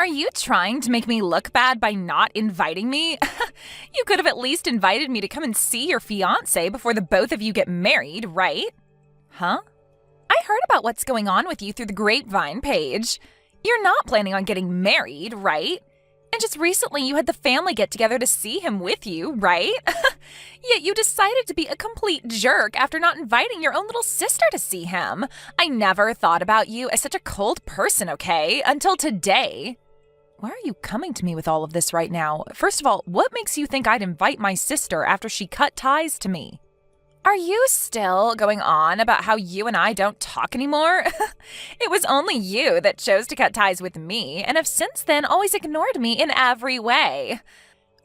Are you trying to make me look bad by not inviting me? You could have at least invited me to come and see your fiancé before the both of you get married, right? Huh? I heard about what's going on with you through the grapevine page. You're not planning on getting married, right? And just recently you had the family get together to see him with you, right? Yet you decided to be a complete jerk after not inviting your own little sister to see him. I never thought about you as such a cold person, okay? Until today. Why are you coming to me with all of this right now? First of all, what makes you think I'd invite my sister after she cut ties to me? Are you still going on about how you and I don't talk anymore? It was only you that chose to cut ties with me and have since then always ignored me in every way.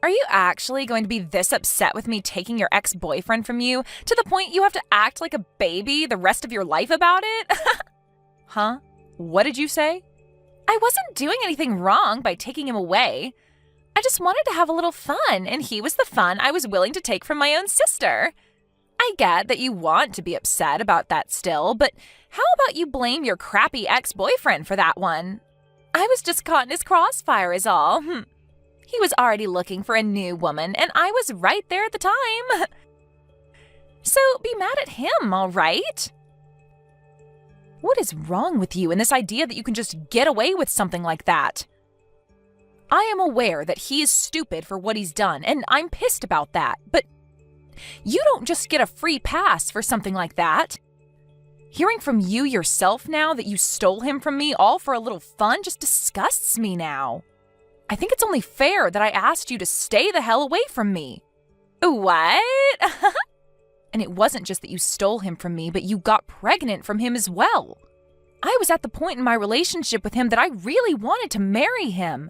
Are you actually going to be this upset with me taking your ex-boyfriend from you to the point you have to act like a baby the rest of your life about it? Huh? What did you say? I wasn't doing anything wrong by taking him away. I just wanted to have a little fun, and he was the fun I was willing to take from my own sister. I get that you want to be upset about that still, but how about you blame your crappy ex-boyfriend for that one? I was just caught in his crossfire is all. He was already looking for a new woman, and I was right there at the time. So be mad at him, all right? What is wrong with you and this idea that you can just get away with something like that? I am aware that he is stupid for what he's done, and I'm pissed about that, but you don't just get a free pass for something like that. Hearing from you yourself now that you stole him from me all for a little fun just disgusts me now. I think it's only fair that I asked you to stay the hell away from me. What? And it wasn't just that you stole him from me, but you got pregnant from him as well. I was at the point in my relationship with him that I really wanted to marry him.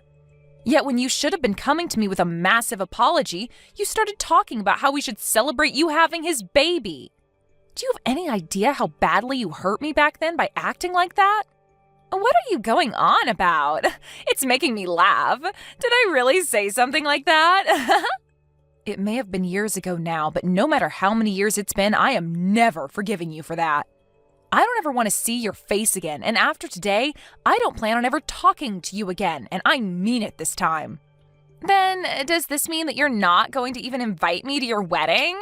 Yet when you should have been coming to me with a massive apology, you started talking about how we should celebrate you having his baby. Do you have any idea how badly you hurt me back then by acting like that? What are you going on about? It's making me laugh. Did I really say something like that? It may have been years ago now, but no matter how many years it's been, I am never forgiving you for that. I don't ever want to see your face again, and after today, I don't plan on ever talking to you again, and I mean it this time. Then, does this mean that you're not going to even invite me to your wedding?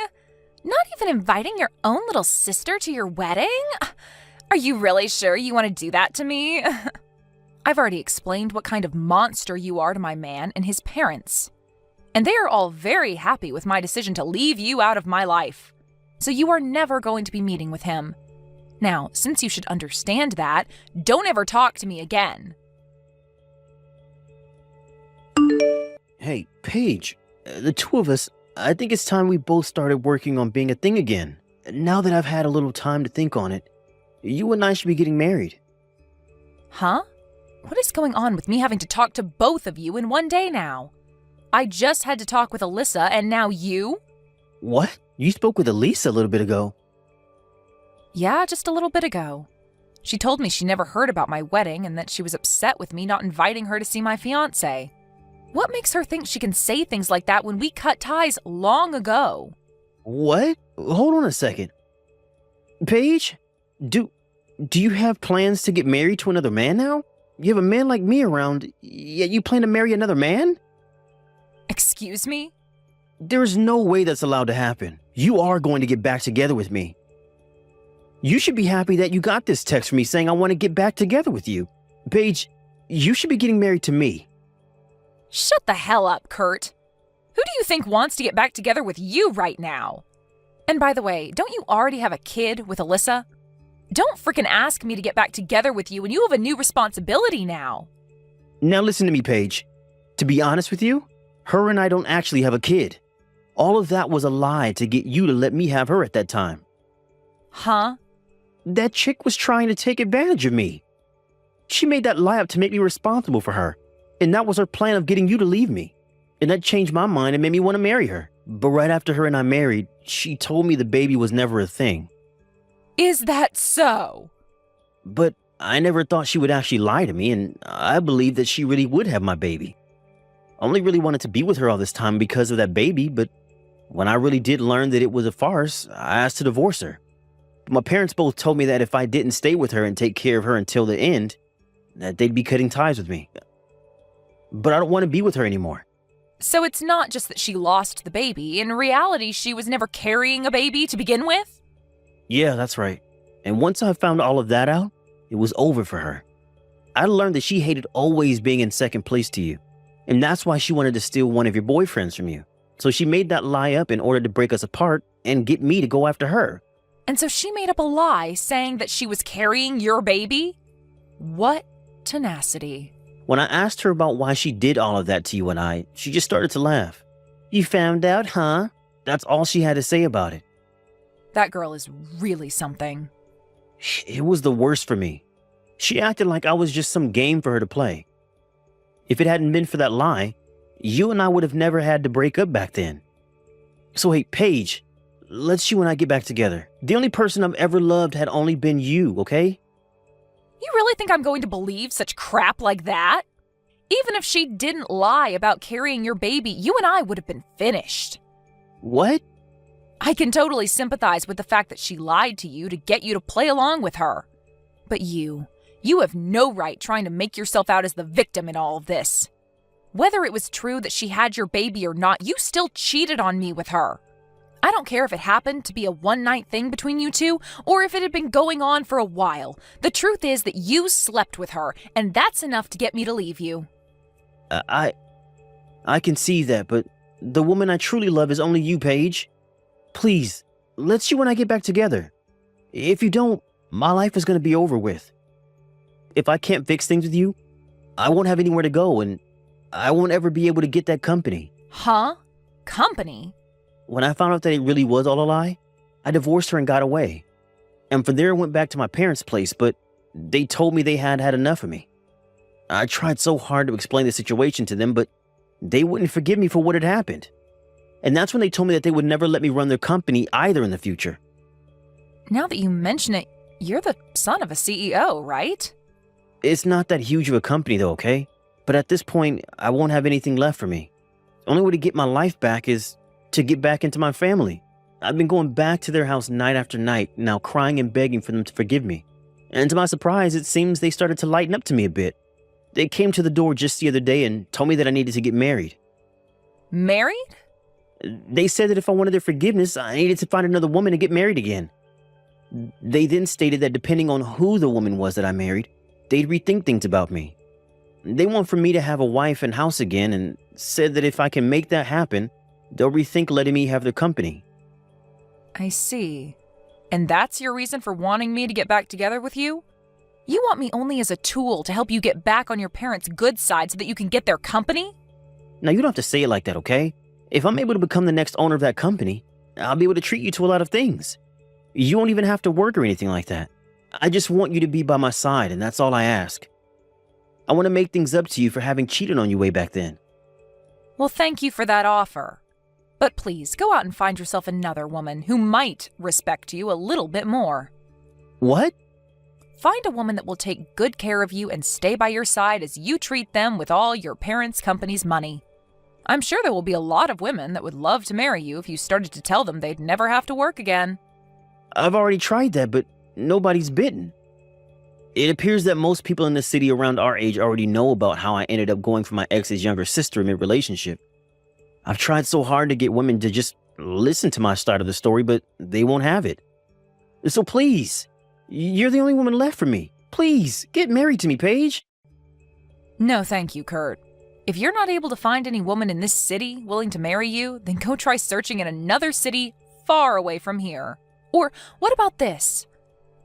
Not even inviting your own little sister to your wedding? Are you really sure you want to do that to me? I've already explained what kind of monster you are to my man and his parents. And they are all very happy with my decision to leave you out of my life. So you are never going to be meeting with him. Now, since you should understand that, don't ever talk to me again. Hey, Paige, the two of us, I think it's time we both started working on being a thing again. Now that I've had a little time to think on it, you and I should be getting married. Huh? What is going on with me having to talk to both of you in one day now? I just had to talk with Alyssa, and now you? What? You spoke with Elisa a little bit ago. Yeah, just a little bit ago. She told me she never heard about my wedding and that she was upset with me not inviting her to see my fiancé. What makes her think she can say things like that when we cut ties long ago? What? Hold on a second. Paige, do you have plans to get married to another man now? You have a man like me around, yet you plan to marry another man? Excuse me? There's no way that's allowed to happen. You are going to get back together with me. You should be happy that you got this text from me saying I want to get back together with you. Paige, you should be getting married to me. Shut the hell up, Kurt. Who do you think wants to get back together with you right now? And by the way, don't you already have a kid with Alyssa? Don't frickin' ask me to get back together with you when you have a new responsibility now. Now listen to me, Paige. To be honest with you, her and I don't actually have a kid. All of that was a lie to get you to let me have her at that time. Huh? That chick was trying to take advantage of me. She made that lie up to make me responsible for her. And that was her plan of getting you to leave me. And that changed my mind and made me want to marry her. But right after her and I married, she told me the baby was never a thing. Is that so? But I never thought she would actually lie to me, and I believed that she really would have my baby. I only really wanted to be with her all this time because of that baby, but when I really did learn that it was a farce, I asked to divorce her. But my parents both told me that if I didn't stay with her and take care of her until the end, that they'd be cutting ties with me. but I don't want to be with her anymore. So it's not just that she lost the baby. In reality, she was never carrying a baby to begin with? Yeah, that's right. And once I found all of that out, it was over for her. I learned that she hated always being in second place to you. And that's why she wanted to steal one of your boyfriends from you. So she made that lie up in order to break us apart and get me to go after her. And so she made up a lie saying that she was carrying your baby? What tenacity. When I asked her about why she did all of that to you and I, she just started to laugh. You found out, huh? That's all she had to say about it. That girl is really something. It was the worst for me. She acted like I was just some game for her to play. If it hadn't been for that lie, you and I would have never had to break up back then. So hey, Paige, let's you and I get back together. The only person I've ever loved had only been you, okay? You really think I'm going to believe such crap like that? Even if she didn't lie about carrying your baby, you and I would have been finished. What? I can totally sympathize with the fact that she lied to you to get you to play along with her. But you have no right trying to make yourself out as the victim in all of this. Whether it was true that she had your baby or not, you still cheated on me with her. I don't care if it happened to be a one-night thing between you two, or if it had been going on for a while. The truth is that you slept with her, and that's enough to get me to leave you. I can see that, but the woman I truly love is only you, Paige. Please, let's you and I get back together. If you don't, my life is going to be over with. If I can't fix things with you, I won't have anywhere to go, and I won't ever be able to get that company. Huh? Company? When I found out that it really was all a lie, I divorced her and got away. And from there I went back to my parents' place, but they told me they had had enough of me. I tried so hard to explain the situation to them, but they wouldn't forgive me for what had happened. And that's when they told me that they would never let me run their company either in the future. Now that you mention it, you're the son of a CEO, right? It's not that huge of a company though, okay? But at this point, I won't have anything left for me. The only way to get my life back is to get back into my family. I've been going back to their house night after night, now crying and begging for them to forgive me. And to my surprise, it seems they started to lighten up to me a bit. They came to the door just the other day and told me that I needed to get married. Married? They said that if I wanted their forgiveness, I needed to find another woman to get married again. They then stated that depending on who the woman was that I married, they'd rethink things about me. They want for me to have a wife and house again, and said that if I can make that happen, they'll rethink letting me have their company. I see. And that's your reason for wanting me to get back together with you? You want me only as a tool to help you get back on your parents' good side so that you can get their company? Now, you don't have to say it like that, okay? If I'm able to become the next owner of that company, I'll be able to treat you to a lot of things. You won't even have to work or anything like that. I just want you to be by my side, and that's all I ask. I want to make things up to you for having cheated on you way back then. Well, thank you for that offer. But please, go out and find yourself another woman who might respect you a little bit more. What? Find a woman that will take good care of you and stay by your side as you treat them with all your parents' company's money. I'm sure there will be a lot of women that would love to marry you if you started to tell them they'd never have to work again. I've already tried that, but nobody's bitten. It appears that most people in the city around our age already know about how I ended up going for my ex's younger sister mid-relationship. I've tried so hard to get women to just listen to my side of the story, but they won't have it. So please, you're the only woman left for me. Please, get married to me, Paige. No, thank you, Kurt. If you're not able to find any woman in this city willing to marry you, then go try searching in another city far away from here. Or what about this?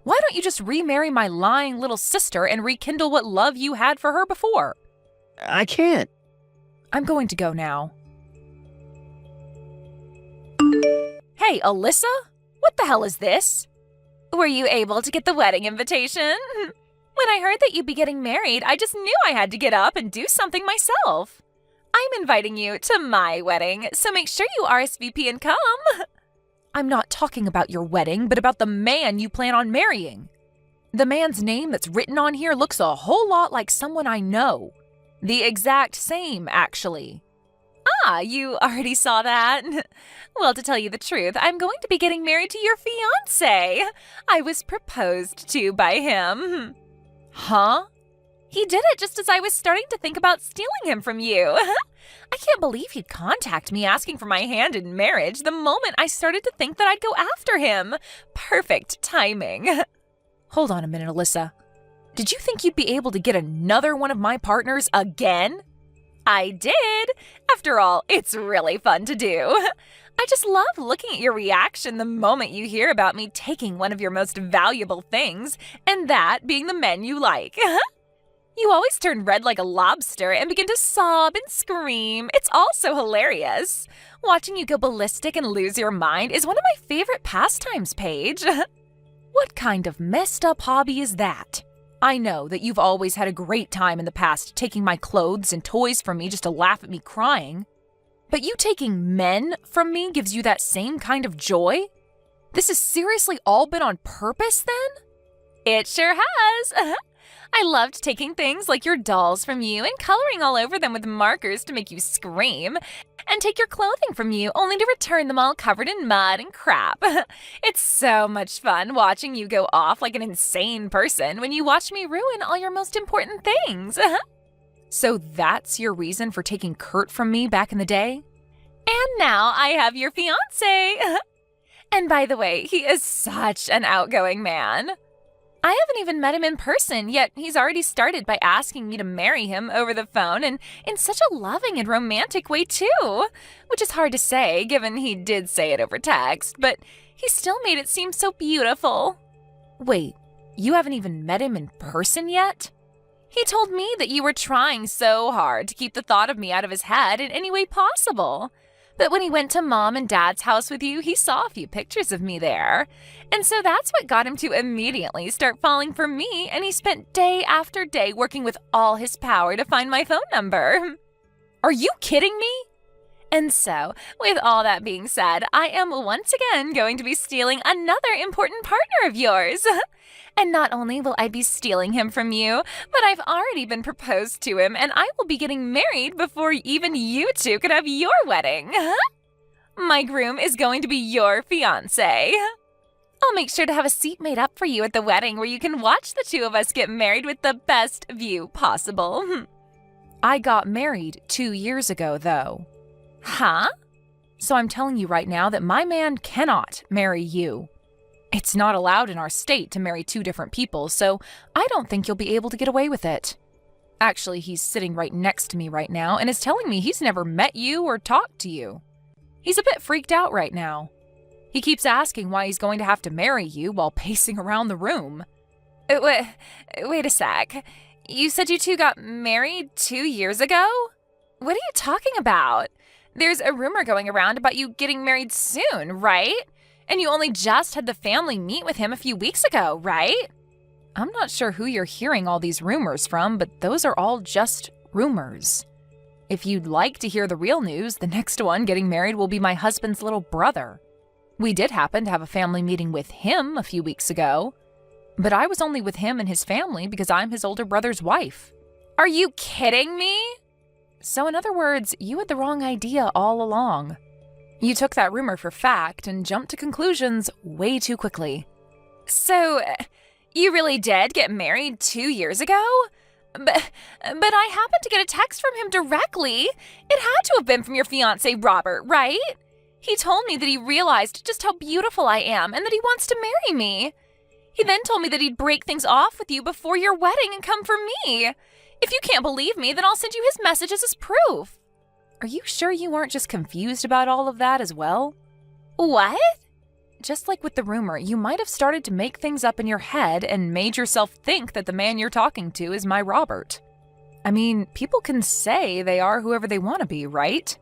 Why don't you just remarry my lying little sister and rekindle what love you had for her before? I can't. I'm going to go now. Hey, Alyssa? What the hell is this? Were you able to get the wedding invitation? When I heard that you'd be getting married, I just knew I had to get up and do something myself. I'm inviting you to my wedding, so make sure you RSVP and come. I'm not talking about your wedding, but about the man you plan on marrying. The man's name that's written on here looks a whole lot like someone I know. The exact same, actually. Ah, you already saw that? Well, to tell you the truth, I'm going to be getting married to your fiancé. I was proposed to by him. Huh? He did it just as I was starting to think about stealing him from you. I can't believe he'd contact me asking for my hand in marriage the moment I started to think that I'd go after him. Perfect timing. Hold on a minute, Alyssa. Did you think you'd be able to get another one of my partners again? I did. After all, it's really fun to do. I just love looking at your reaction the moment you hear about me taking one of your most valuable things, and that being the men you like. You always turn red like a lobster and begin to sob and scream. It's all so hilarious. Watching you go ballistic and lose your mind is one of my favorite pastimes, Paige. What kind of messed up hobby is that? I know that you've always had a great time in the past taking my clothes and toys from me just to laugh at me crying. But you taking men from me gives you that same kind of joy? This has seriously all been on purpose then? It sure has. I loved taking things like your dolls from you and coloring all over them with markers to make you scream, and take your clothing from you only to return them all covered in mud and crap. It's so much fun watching you go off like an insane person when you watch me ruin all your most important things. So that's your reason for taking Kurt from me back in the day? And now I have your fiancé. And by the way, he is such an outgoing man. I haven't even met him in person, yet he's already started by asking me to marry him over the phone, and in such a loving and romantic way too, which is hard to say given he did say it over text, but he still made it seem so beautiful. Wait, you haven't even met him in person yet? He told me that you were trying so hard to keep the thought of me out of his head in any way possible. But when he went to Mom and Dad's house with you, he saw a few pictures of me there. And so that's what got him to immediately start falling for me, and he spent day after day working with all his power to find my phone number. Are you kidding me? And so, with all that being said, I am once again going to be stealing another important partner of yours. And not only will I be stealing him from you, but I've already been proposed to him, and I will be getting married before even you two could have your wedding. My groom is going to be your fiancé. I'll make sure to have a seat made up for you at the wedding where you can watch the two of us get married with the best view possible. I got married 2 years ago, though. Huh? So I'm telling you right now that my man cannot marry you. It's not allowed in our state to marry two different people, so I don't think you'll be able to get away with it. Actually, he's sitting right next to me right now and is telling me he's never met you or talked to you. He's a bit freaked out right now. He keeps asking why he's going to have to marry you while pacing around the room. Wait a sec. You said you two got married 2 years ago? What are you talking about? There's a rumor going around about you getting married soon, right? And you only just had the family meet with him a few weeks ago, right? I'm not sure who you're hearing all these rumors from, but those are all just rumors. If you'd like to hear the real news, the next one getting married will be my husband's little brother. We did happen to have a family meeting with him a few weeks ago, but I was only with him and his family because I'm his older brother's wife. Are you kidding me? So in other words, you had the wrong idea all along. You took that rumor for fact and jumped to conclusions way too quickly. So, you really did get married 2 years ago? But I happened to get a text from him directly. It had to have been from your fiancé, Robert, right? He told me that he realized just how beautiful I am and that he wants to marry me. He then told me that he'd break things off with you before your wedding and come for me. If you can't believe me, then I'll send you his messages as proof. Are you sure you weren't just confused about all of that as well? What? Just like with the rumor, you might have started to make things up in your head and made yourself think that the man you're talking to is my Robert. I mean, people can say they are whoever they want to be, right?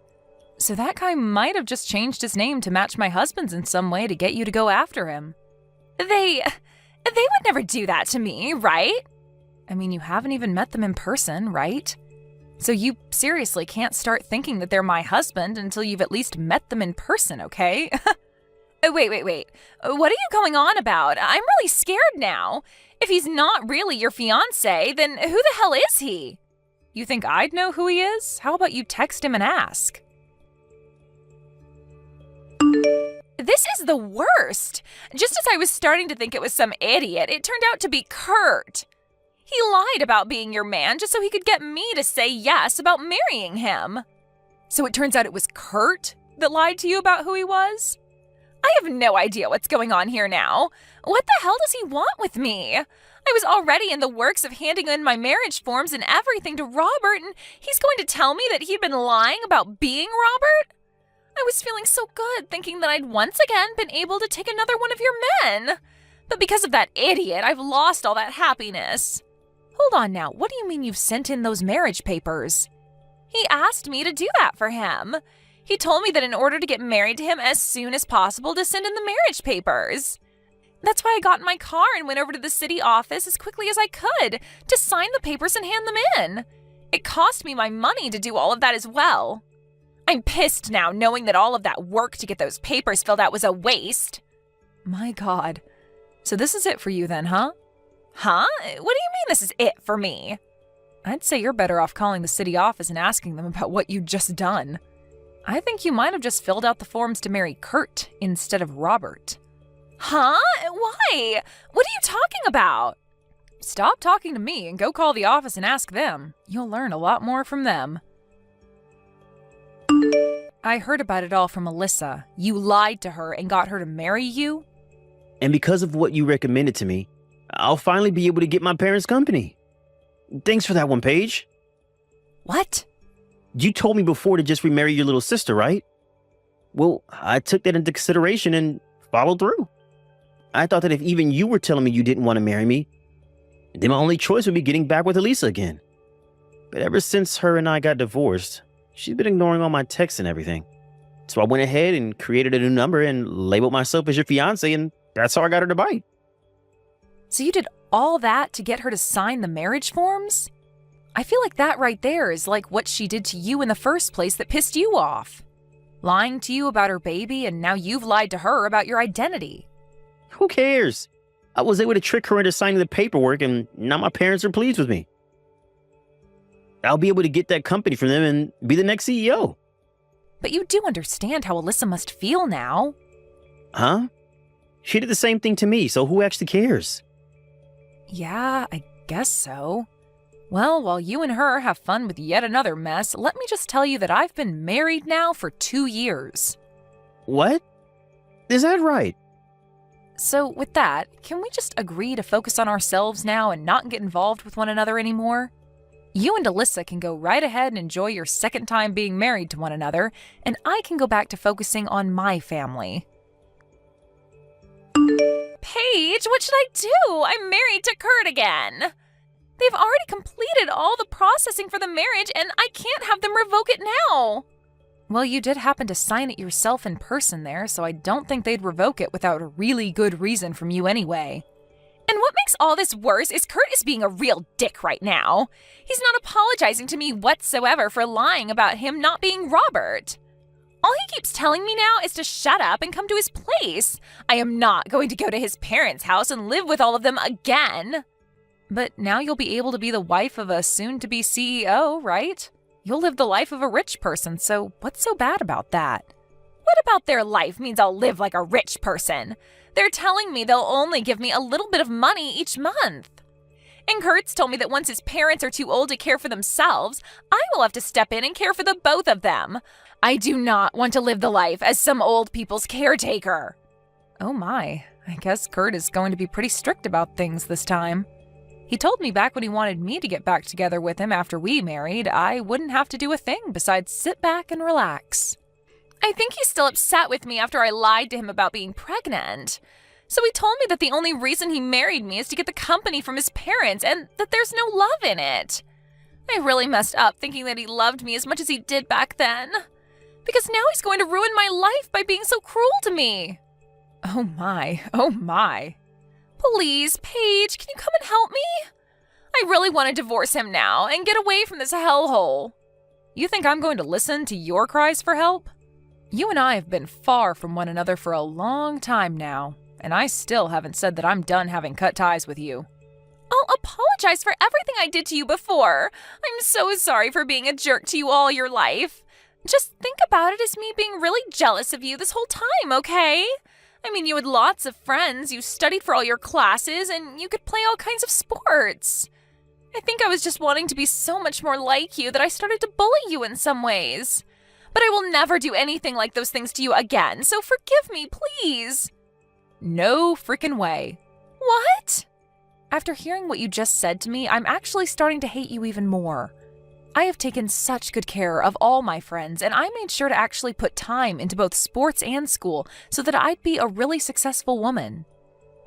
So that guy might have just changed his name to match my husband's in some way to get you to go after him. They would never do that to me, right? I mean, you haven't even met them in person, right? So you seriously can't start thinking that they're my husband until you've at least met them in person, okay? Wait. What are you going on about? I'm really scared now. If he's not really your fiancé, then who the hell is he? You think I'd know who he is? How about you text him and ask? This is the worst. Just as I was starting to think it was some idiot, it turned out to be Kurt. He lied about being your man just so he could get me to say yes about marrying him. So it turns out it was Kurt that lied to you about who he was? I have no idea what's going on here now. What the hell does he want with me? I was already in the works of handing in my marriage forms and everything to Robert, and he's going to tell me that he'd been lying about being Robert? I was feeling so good thinking that I'd once again been able to take another one of your men. But because of that idiot, I've lost all that happiness. Hold on now, what do you mean you've sent in those marriage papers? He asked me to do that for him. He told me that in order to get married to him as soon as possible to send in the marriage papers. That's why I got in my car and went over to the city office as quickly as I could to sign the papers and hand them in. It cost me my money to do all of that as well. I'm pissed now knowing that all of that work to get those papers filled out was a waste. My God. So this is it for you then, huh? Huh? What do you mean this is it for me? I'd say you're better off calling the city office and asking them about what you'd just done. I think you might have just filled out the forms to marry Kurt instead of Robert. Huh? Why? What are you talking about? Stop talking to me and go call the office and ask them. You'll learn a lot more from them. I heard about it all from Alyssa. You lied to her and got her to marry you? And because of what you recommended to me, I'll finally be able to get my parents' company. Thanks for that one, Paige. What? You told me before to just remarry your little sister, right? Well, I took that into consideration and followed through. I thought that if even you were telling me you didn't want to marry me, then my only choice would be getting back with Elisa again. But ever since her and I got divorced, she's been ignoring all my texts and everything. So I went ahead and created a new number and labeled myself as your fiancé, and that's how I got her to bite. So you did all that to get her to sign the marriage forms? I feel like that right there is like what she did to you in the first place that pissed you off. Lying to you about her baby, and now you've lied to her about your identity. Who cares? I was able to trick her into signing the paperwork, and now my parents are pleased with me. I'll be able to get that company from them and be the next CEO. But you do understand how Alyssa must feel now. Huh? She did the same thing to me, so who actually cares? Yeah, I guess so. Well, while you and her have fun with yet another mess, let me just tell you that I've been married now for 2 years. What? Is that right? So with that, can we just agree to focus on ourselves now and not get involved with one another anymore? You and Alyssa can go right ahead and enjoy your second time being married to one another, and I can go back to focusing on my family. Paige, what should I do? I'm married to Kurt again. They've already completed all the processing for the marriage, and I can't have them revoke it now. Well, you did happen to sign it yourself in person there, so I don't think they'd revoke it without a really good reason from you anyway. And what makes all this worse is Kurt is being a real dick right now. He's not apologizing to me whatsoever for lying about him not being Robert. All he keeps telling me now is to shut up and come to his place. I am not going to go to his parents' house and live with all of them again. But now you'll be able to be the wife of a soon-to-be CEO, right? You'll live the life of a rich person, so what's so bad about that? What about their life means I'll live like a rich person? They're telling me they'll only give me a little bit of money each month. And Kurt's told me that once his parents are too old to care for themselves, I will have to step in and care for the both of them. I do not want to live the life as some old people's caretaker. Oh my, I guess Kurt is going to be pretty strict about things this time. He told me back when he wanted me to get back together with him after we married, I wouldn't have to do a thing besides sit back and relax. I think he's still upset with me after I lied to him about being pregnant. So he told me that the only reason he married me is to get the company from his parents and that there's no love in it. I really messed up thinking that he loved me as much as he did back then. Because now he's going to ruin my life by being so cruel to me. Oh my, oh my. Please, Paige, can you come and help me? I really want to divorce him now and get away from this hellhole. You think I'm going to listen to your cries for help? You and I have been far from one another for a long time now, and I still haven't said that I'm done having cut ties with you. I'll apologize for everything I did to you before. I'm so sorry for being a jerk to you all your life. Just think about it as me being really jealous of you this whole time, okay? I mean, you had lots of friends, you studied for all your classes, and you could play all kinds of sports. I think I was just wanting to be so much more like you that I started to bully you in some ways. But I will never do anything like those things to you again, so forgive me, please. No frickin' way. What? After hearing what you just said to me, I'm actually starting to hate you even more. I have taken such good care of all my friends, and I made sure to actually put time into both sports and school so that I'd be a really successful woman.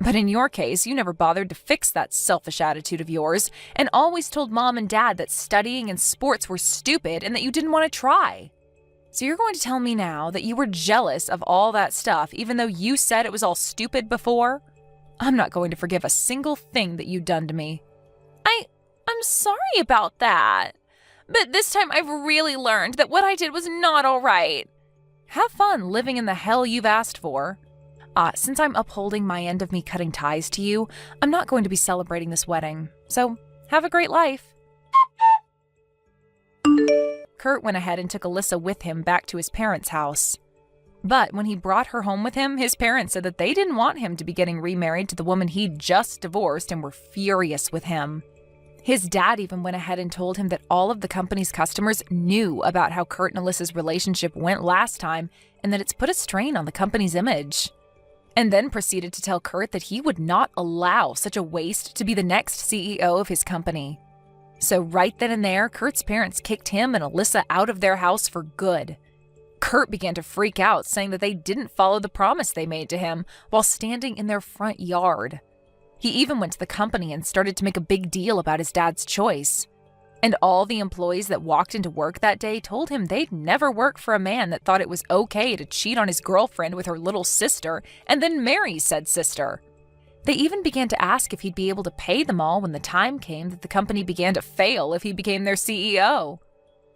But in your case, you never bothered to fix that selfish attitude of yours and always told Mom and Dad that studying and sports were stupid and that you didn't want to try. So you're going to tell me now that you were jealous of all that stuff even though you said it was all stupid before? I'm not going to forgive a single thing that you've done to me. I'm sorry about that. But this time I've really learned that what I did was not all right. Have fun living in the hell you've asked for. Since I'm upholding my end of me cutting ties to you, I'm not going to be celebrating this wedding. So have a great life. Kurt went ahead and took Alyssa with him back to his parents' house. But when he brought her home with him, his parents said that they didn't want him to be getting remarried to the woman he'd just divorced and were furious with him. His dad even went ahead and told him that all of the company's customers knew about how Kurt and Alyssa's relationship went last time and that it's put a strain on the company's image. And then proceeded to tell Kurt that he would not allow such a waste to be the next CEO of his company. So right then and there, Kurt's parents kicked him and Alyssa out of their house for good. Kurt began to freak out, saying that they didn't follow the promise they made to him while standing in their front yard. He even went to the company and started to make a big deal about his dad's choice. And all the employees that walked into work that day told him they'd never work for a man that thought it was okay to cheat on his girlfriend with her little sister and then marry said sister. They even began to ask if he'd be able to pay them all when the time came that the company began to fail if he became their CEO.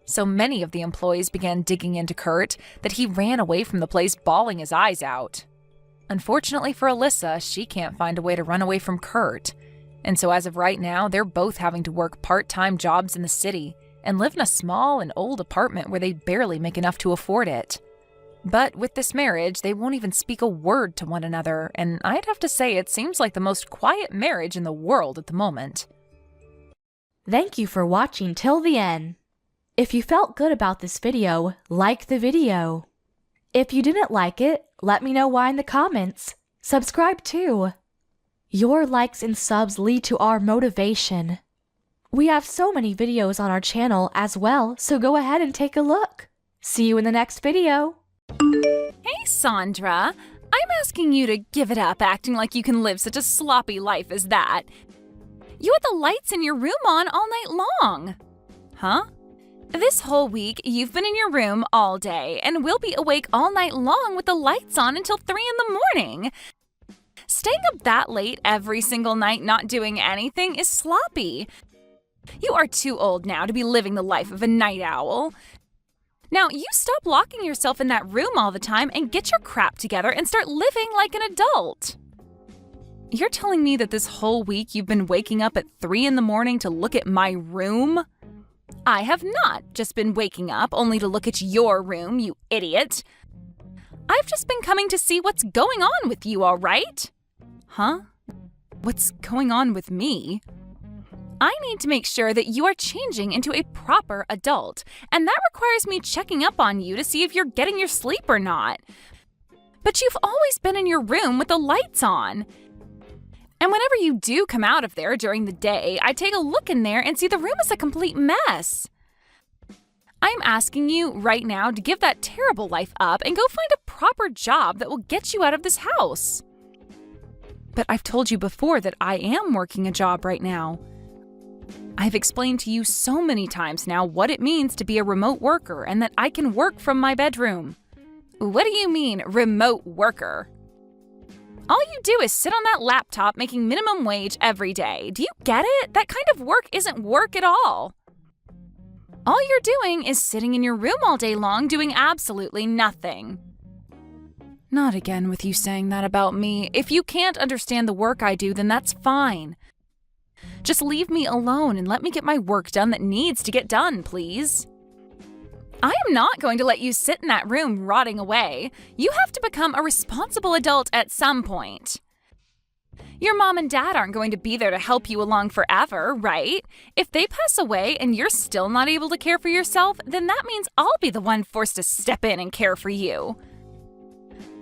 So many of the employees began digging into Kurt that he ran away from the place bawling his eyes out. Unfortunately for Alyssa, she can't find a way to run away from Kurt. And so as of right now, they're both having to work part-time jobs in the city and live in a small and old apartment where they barely make enough to afford it. But with this marriage, they won't even speak a word to one another, and I'd have to say it seems like the most quiet marriage in the world at the moment. Thank you for watching till the end. If you felt good about this video, like the video. If you didn't like it, let me know why in the comments. Subscribe too. Your likes and subs lead to our motivation. We have so many videos on our channel as well, so go ahead and take a look. See you in the next video. Hey, Sandra. I'm asking you to give it up acting like you can live such a sloppy life as that. You had the lights in your room on all night long. Huh? This whole week, you've been in your room all day, and we'll be awake all night long with the lights on until 3 in the morning. Staying up that late every single night not doing anything is sloppy. You are too old now to be living the life of a night owl. Now, you stop locking yourself in that room all the time and get your crap together and start living like an adult. You're telling me that this whole week you've been waking up at 3 in the morning to look at my room? I have not just been waking up only to look at your room, you idiot. I've just been coming to see what's going on with you, all right? Huh? What's going on with me? I need to make sure that you are changing into a proper adult, and that requires me checking up on you to see if you're getting your sleep or not. But you've always been in your room with the lights on. And whenever you do come out of there during the day, I take a look in there and see the room is a complete mess. I'm asking you right now to give that terrible life up and go find a proper job that will get you out of this house. But I've told you before that I am working a job right now. I've explained to you so many times now what it means to be a remote worker and that I can work from my bedroom. What do you mean, remote worker? All you do is sit on that laptop making minimum wage every day. Do you get it? That kind of work isn't work at all. All you're doing is sitting in your room all day long doing absolutely nothing. Not again with you saying that about me. If you can't understand the work I do, then that's fine. Just leave me alone and let me get my work done that needs to get done, please. I am not going to let you sit in that room rotting away. You have to become a responsible adult at some point. Your mom and dad aren't going to be there to help you along forever, right? If they pass away and you're still not able to care for yourself, then that means I'll be the one forced to step in and care for you.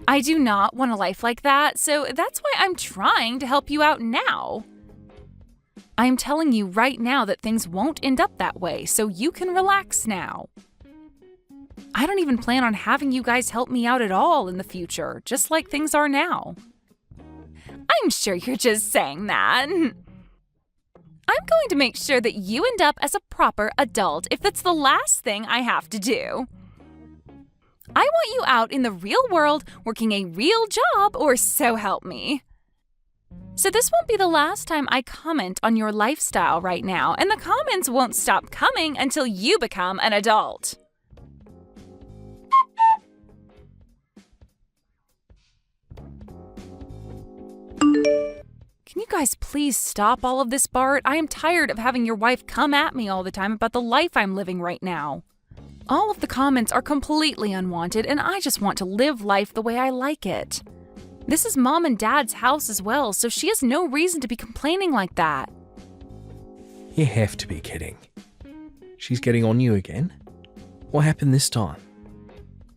I do not want a life like that, so that's why I'm trying to help you out now. I'm telling you right now that things won't end up that way, so you can relax now. I don't even plan on having you guys help me out at all in the future, just like things are now. I'm sure you're just saying that. I'm going to make sure that you end up as a proper adult if that's the last thing I have to do. I want you out in the real world working a real job, or so help me. So this won't be the last time I comment on your lifestyle right now, and the comments won't stop coming until you become an adult. Can you guys please stop all of this, Bart? I am tired of having your wife come at me all the time about the life I'm living right now. All of the comments are completely unwanted, and I just want to live life the way I like it. This is Mom and Dad's house as well, so she has no reason to be complaining like that. You have to be kidding. She's getting on you again? What happened this time?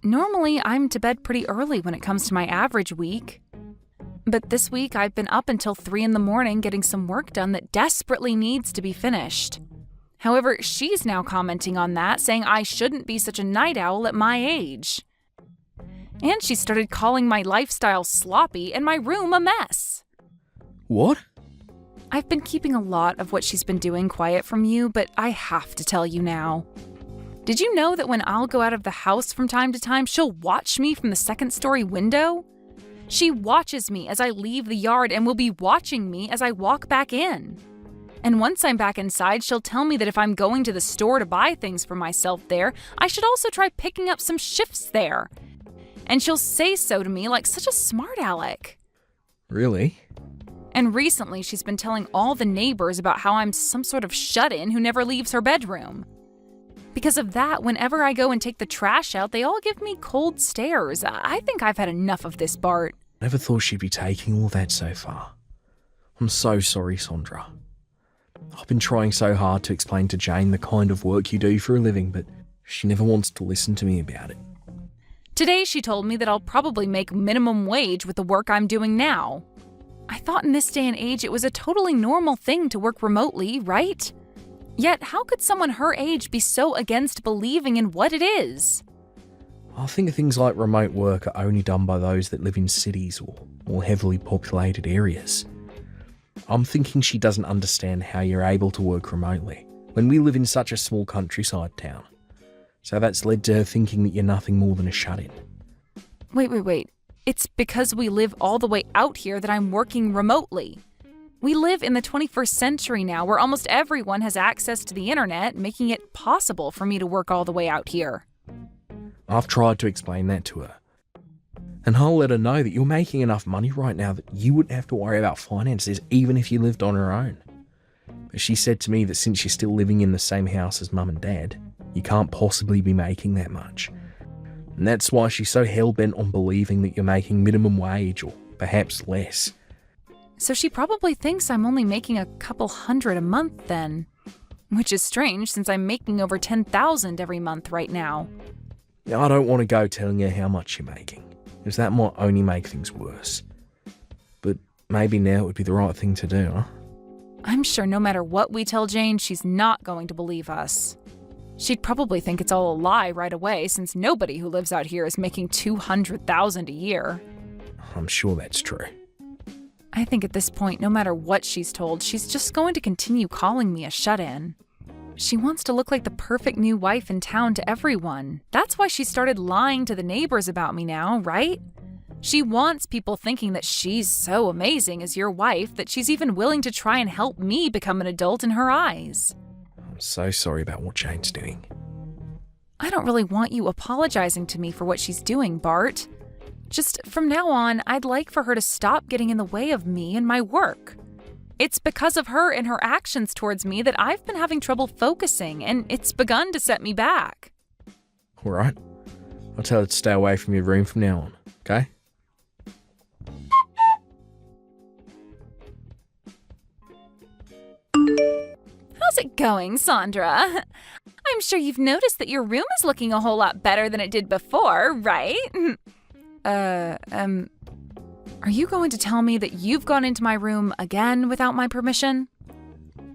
Normally, I'm to bed pretty early when it comes to my average week. But this week, I've been up until 3 in the morning getting some work done that desperately needs to be finished. However, she's now commenting on that, saying I shouldn't be such a night owl at my age. And she started calling my lifestyle sloppy and my room a mess. What? I've been keeping a lot of what she's been doing quiet from you, but I have to tell you now. Did you know that when I'll go out of the house from time to time, she'll watch me from the second-story window? She watches me as I leave the yard and will be watching me as I walk back in. And once I'm back inside, she'll tell me that if I'm going to the store to buy things for myself there, I should also try picking up some shifts there. And she'll say so to me like such a smart aleck. Really? And recently, she's been telling all the neighbors about how I'm some sort of shut-in who never leaves her bedroom. Because of that, whenever I go and take the trash out, they all give me cold stares. I think I've had enough of this, Bart. Never thought she'd be taking all that so far. I'm so sorry, Sandra. I've been trying so hard to explain to Jane the kind of work you do for a living, but she never wants to listen to me about it. Today, she told me that I'll probably make minimum wage with the work I'm doing now. I thought in this day and age it was a totally normal thing to work remotely, right? Yet, how could someone her age be so against believing in what it is? I think things like remote work are only done by those that live in cities or more heavily populated areas. I'm thinking she doesn't understand how you're able to work remotely when we live in such a small countryside town. So that's led to her thinking that you're nothing more than a shut-in. Wait. It's because we live all the way out here that I'm working remotely. We live in the 21st century now where almost everyone has access to the internet, making it possible for me to work all the way out here. I've tried to explain that to her. And I'll let her know that you're making enough money right now that you wouldn't have to worry about finances even if you lived on your own. But she said to me that since you're still living in the same house as Mum and Dad, you can't possibly be making that much. And that's why she's so hell-bent on believing that you're making minimum wage or perhaps less. So she probably thinks I'm only making a couple $100 a month then. Which is strange since I'm making over $10,000 every month right now. Now, I don't want to go telling her how much you're making, because that might only make things worse. But maybe now would be the right thing to do, huh? I'm sure no matter what we tell Jane, she's not going to believe us. She'd probably think it's all a lie right away since nobody who lives out here is making $200,000 a year. I'm sure that's true. I think at this point, no matter what she's told, she's just going to continue calling me a shut-in. She wants to look like the perfect new wife in town to everyone. That's why she started lying to the neighbors about me now, right? She wants people thinking that she's so amazing as your wife that she's even willing to try and help me become an adult in her eyes. I'm so sorry about what Jane's doing. I don't really want you apologizing to me for what she's doing, Bart. Just from now on, I'd like for her to stop getting in the way of me and my work. It's because of her and her actions towards me that I've been having trouble focusing, and it's begun to set me back. All right. I'll tell her to stay away from your room from now on, okay? it going, Sandra? I'm sure you've noticed that your room is looking a whole lot better than it did before, right? Are you going to tell me that you've gone into my room again without my permission?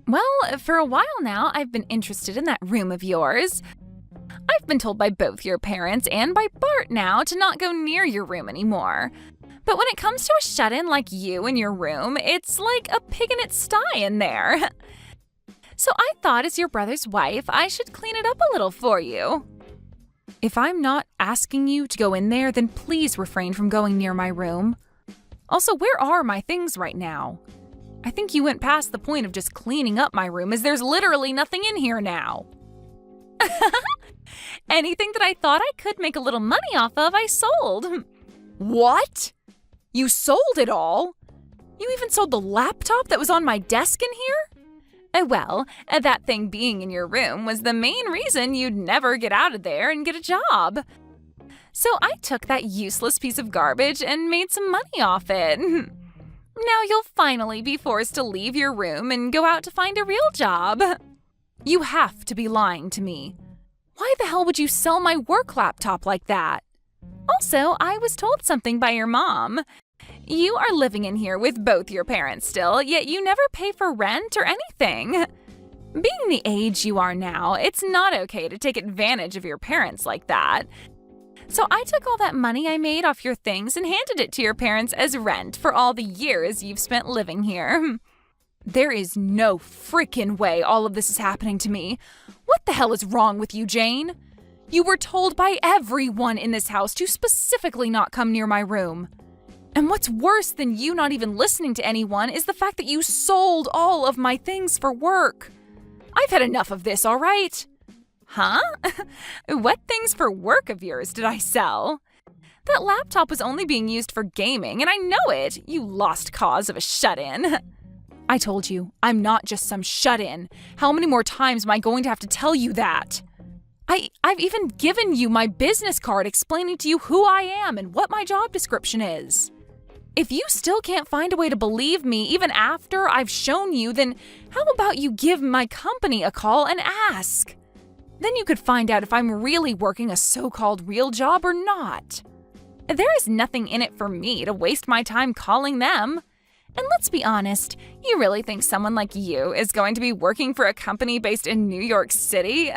Well, for a while now, I've been interested in that room of yours. I've been told by both your parents and by Bart now to not go near your room anymore. But when it comes to a shut-in like you in your room, it's like a pig in its sty in there. So I thought as your brother's wife, I should clean it up a little for you. If I'm not asking you to go in there, then please refrain from going near my room. Also, where are my things right now? I think you went past the point of just cleaning up my room, as there's literally nothing in here now. Anything that I thought I could make a little money off of, I sold. What? You sold it all? You even sold the laptop that was on my desk in here? Well, that thing being in your room was the main reason you'd never get out of there and get a job. So I took that useless piece of garbage and made some money off it. Now you'll finally be forced to leave your room and go out to find a real job. You have to be lying to me. Why the hell would you sell my work laptop like that? Also, I was told something by your mom. You are living in here with both your parents still, yet you never pay for rent or anything. Being the age you are now, it's not okay to take advantage of your parents like that. So I took all that money I made off your things and handed it to your parents as rent for all the years you've spent living here. There is no freaking way all of this is happening to me. What the hell is wrong with you, Jane? You were told by everyone in this house to specifically not come near my room. And what's worse than you not even listening to anyone is the fact that you sold all of my things for work. I've had enough of this, all right? Huh? What things for work of yours did I sell? That laptop was only being used for gaming, and I know it, you lost cause of a shut-in. I told you, I'm not just some shut-in. How many more times am I going to have to tell you that? I've even given you my business card explaining to you who I am and what my job description is. If you still can't find a way to believe me even after I've shown you, then how about you give my company a call and ask? Then you could find out if I'm really working a so-called real job or not. There is nothing in it for me to waste my time calling them. And let's be honest, you really think someone like you is going to be working for a company based in New York City?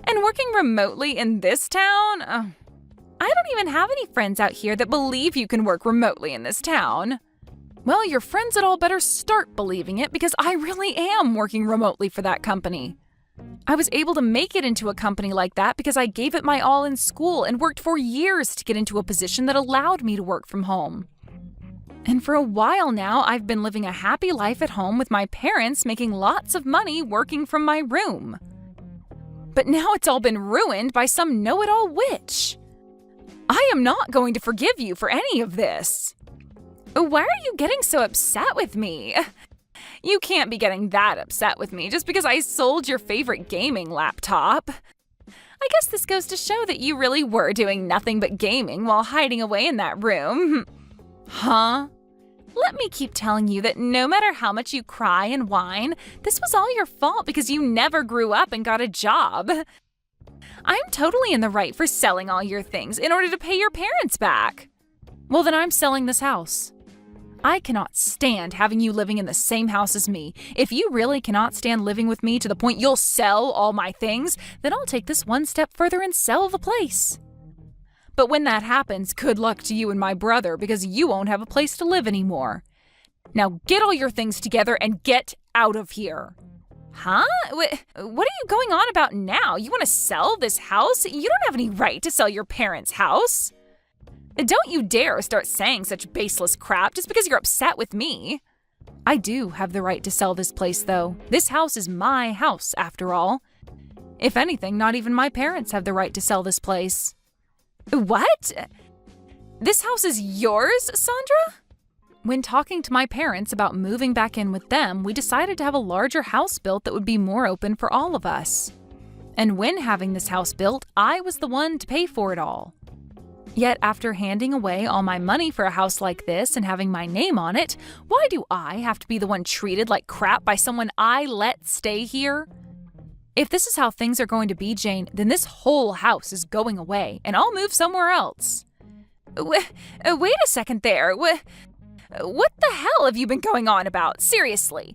And working remotely in this town? I don't even have any friends out here that believe you can work remotely in this town. Well, your friends had all better start believing it because I really am working remotely for that company. I was able to make it into a company like that because I gave it my all in school and worked for years to get into a position that allowed me to work from home. And for a while now, I've been living a happy life at home with my parents making lots of money working from my room. But now it's all been ruined by some know-it-all witch. I am not going to forgive you for any of this. Why are you getting so upset with me? You can't be getting that upset with me just because I sold your favorite gaming laptop. I guess this goes to show that you really were doing nothing but gaming while hiding away in that room. Huh? Let me keep telling you that no matter how much you cry and whine, this was all your fault because you never grew up and got a job. I'm totally in the right for selling all your things in order to pay your parents back. Well, then I'm selling this house. I cannot stand having you living in the same house as me. If you really cannot stand living with me to the point you'll sell all my things, then I'll take this one step further and sell the place. But when that happens, good luck to you and my brother because you won't have a place to live anymore. Now get all your things together and get out of here. Huh? What are you going on about now? You want to sell this house? You don't have any right to sell your parents' house. Don't you dare start saying such baseless crap just because you're upset with me. I do have the right to sell this place, though. This house is my house, after all. If anything, not even my parents have the right to sell this place. What? This house is yours, Sandra? When talking to my parents about moving back in with them, we decided to have a larger house built that would be more open for all of us. And when having this house built, I was the one to pay for it all. Yet after handing away all my money for a house like this and having my name on it, why do I have to be the one treated like crap by someone I let stay here? If this is how things are going to be, Jane, then this whole house is going away and I'll move somewhere else. Wait a second there. What the hell have you been going on about? Seriously.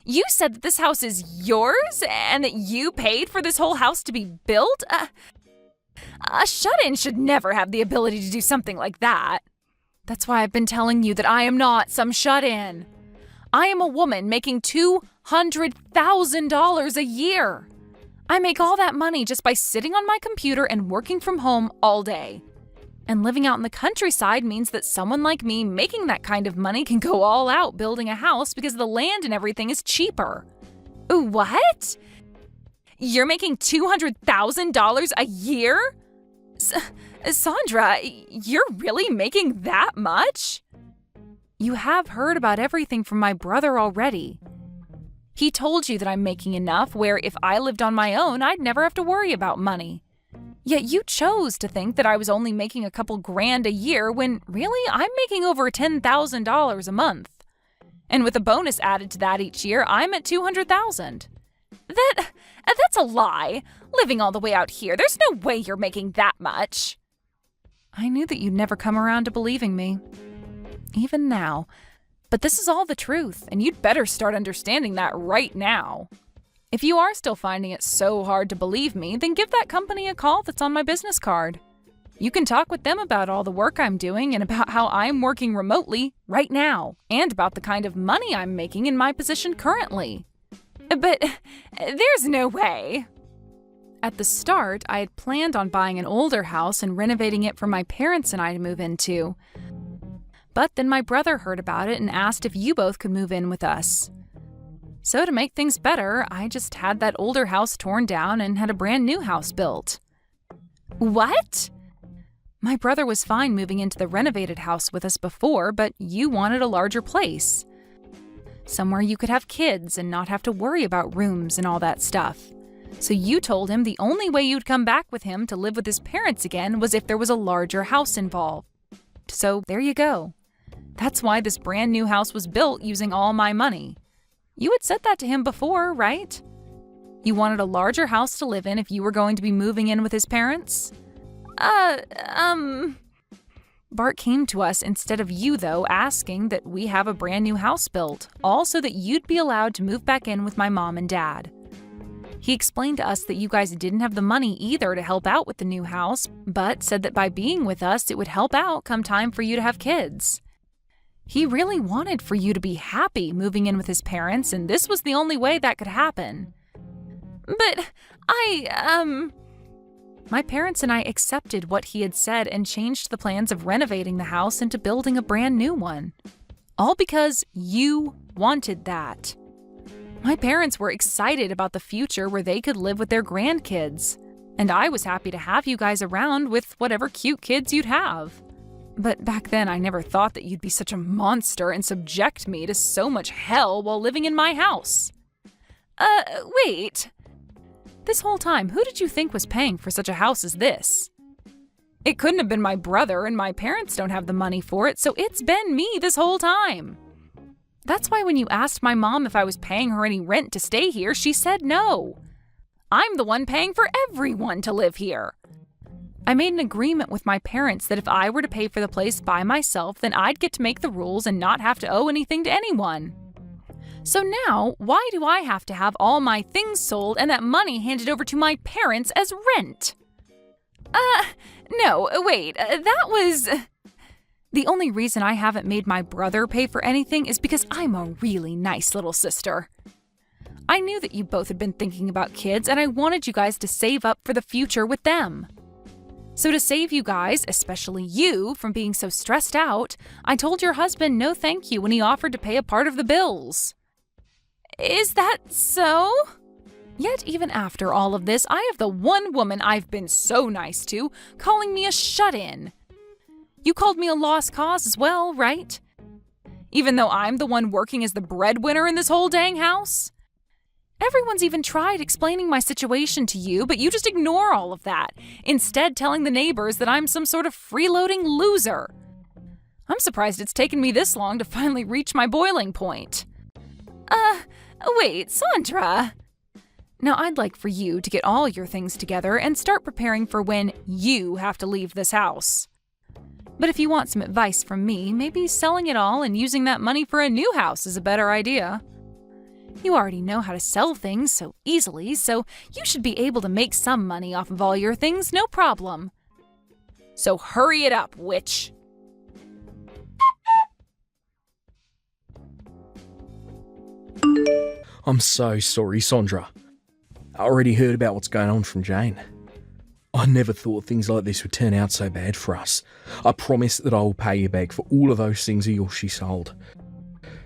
You said that this house is yours and that you paid for this whole house to be built? A shut-in should never have the ability to do something like that. That's why I've been telling you that I am not some shut-in. I am a woman making $200,000 a year. I make all that money just by sitting on my computer and working from home all day. And living out in the countryside means that someone like me making that kind of money can go all out building a house because the land and everything is cheaper. What? You're making $200,000 a year? Sandra, you're really making that much? You have heard about everything from my brother already. He told you that I'm making enough where if I lived on my own, I'd never have to worry about money. Yet you chose to think that I was only making a couple grand a year when really I'm making over $10,000 a month. And with a bonus added to that each year, I'm at $200,000. That's a lie. Living all the way out here, there's no way you're making that much. I knew that you'd never come around to believing me. Even now. But this is all the truth, and you'd better start understanding that right now. If you are still finding it so hard to believe me, then give that company a call that's on my business card. You can talk with them about all the work I'm doing and about how I'm working remotely right now, and about the kind of money I'm making in my position currently. But there's no way. At the start, I had planned on buying an older house and renovating it for my parents and I to move into. But then my brother heard about it and asked if you both could move in with us. So to make things better, I just had that older house torn down and had a brand new house built. What? My brother was fine moving into the renovated house with us before, but you wanted a larger place. Somewhere you could have kids and not have to worry about rooms and all that stuff. So you told him the only way you'd come back with him to live with his parents again was if there was a larger house involved. So there you go. That's why this brand new house was built using all my money. You had said that to him before, right? You wanted a larger house to live in if you were going to be moving in with his parents? Bart came to us instead of you, though, asking that we have a brand new house built, all so that you'd be allowed to move back in with my mom and dad. He explained to us that you guys didn't have the money either to help out with the new house, but said that by being with us, it would help out come time for you to have kids. He really wanted for you to be happy moving in with his parents, and this was the only way that could happen. But My parents and I accepted what he had said and changed the plans of renovating the house into building a brand new one. All because you wanted that. My parents were excited about the future where they could live with their grandkids, and I was happy to have you guys around with whatever cute kids you'd have. But back then I never thought that you'd be such a monster and subject me to so much hell while living in my house. Wait. This whole time, who did you think was paying for such a house as this? It couldn't have been my brother, and my parents don't have the money for it, so it's been me this whole time. That's why when you asked my mom if I was paying her any rent to stay here, she said no. I'm the one paying for everyone to live here. I made an agreement with my parents that if I were to pay for the place by myself, then I'd get to make the rules and not have to owe anything to anyone. So now, why do I have to have all my things sold and that money handed over to my parents as rent? No, wait, that was... The only reason I haven't made my brother pay for anything is because I'm a really nice little sister. I knew that you both had been thinking about kids, and I wanted you guys to save up for the future with them. So to save you guys, especially you, from being so stressed out, I told your husband no thank you when he offered to pay a part of the bills. Is that so? Yet even after all of this, I have the one woman I've been so nice to calling me a shut-in. You called me a lost cause as well, right? Even though I'm the one working as the breadwinner in this whole dang house? Everyone's even tried explaining my situation to you, but you just ignore all of that, instead telling the neighbors that I'm some sort of freeloading loser. I'm surprised it's taken me this long to finally reach my boiling point. Wait, Sandra. Now, I'd like for you to get all your things together and start preparing for when you have to leave this house. But if you want some advice from me, maybe selling it all and using that money for a new house is a better idea. You already know how to sell things so easily, so you should be able to make some money off of all your things, no problem. So hurry it up, witch. I'm so sorry, Sandra. I already heard about what's going on from Jane. I never thought things like this would turn out so bad for us. I promise that I will pay you back for all of those things of yours she sold.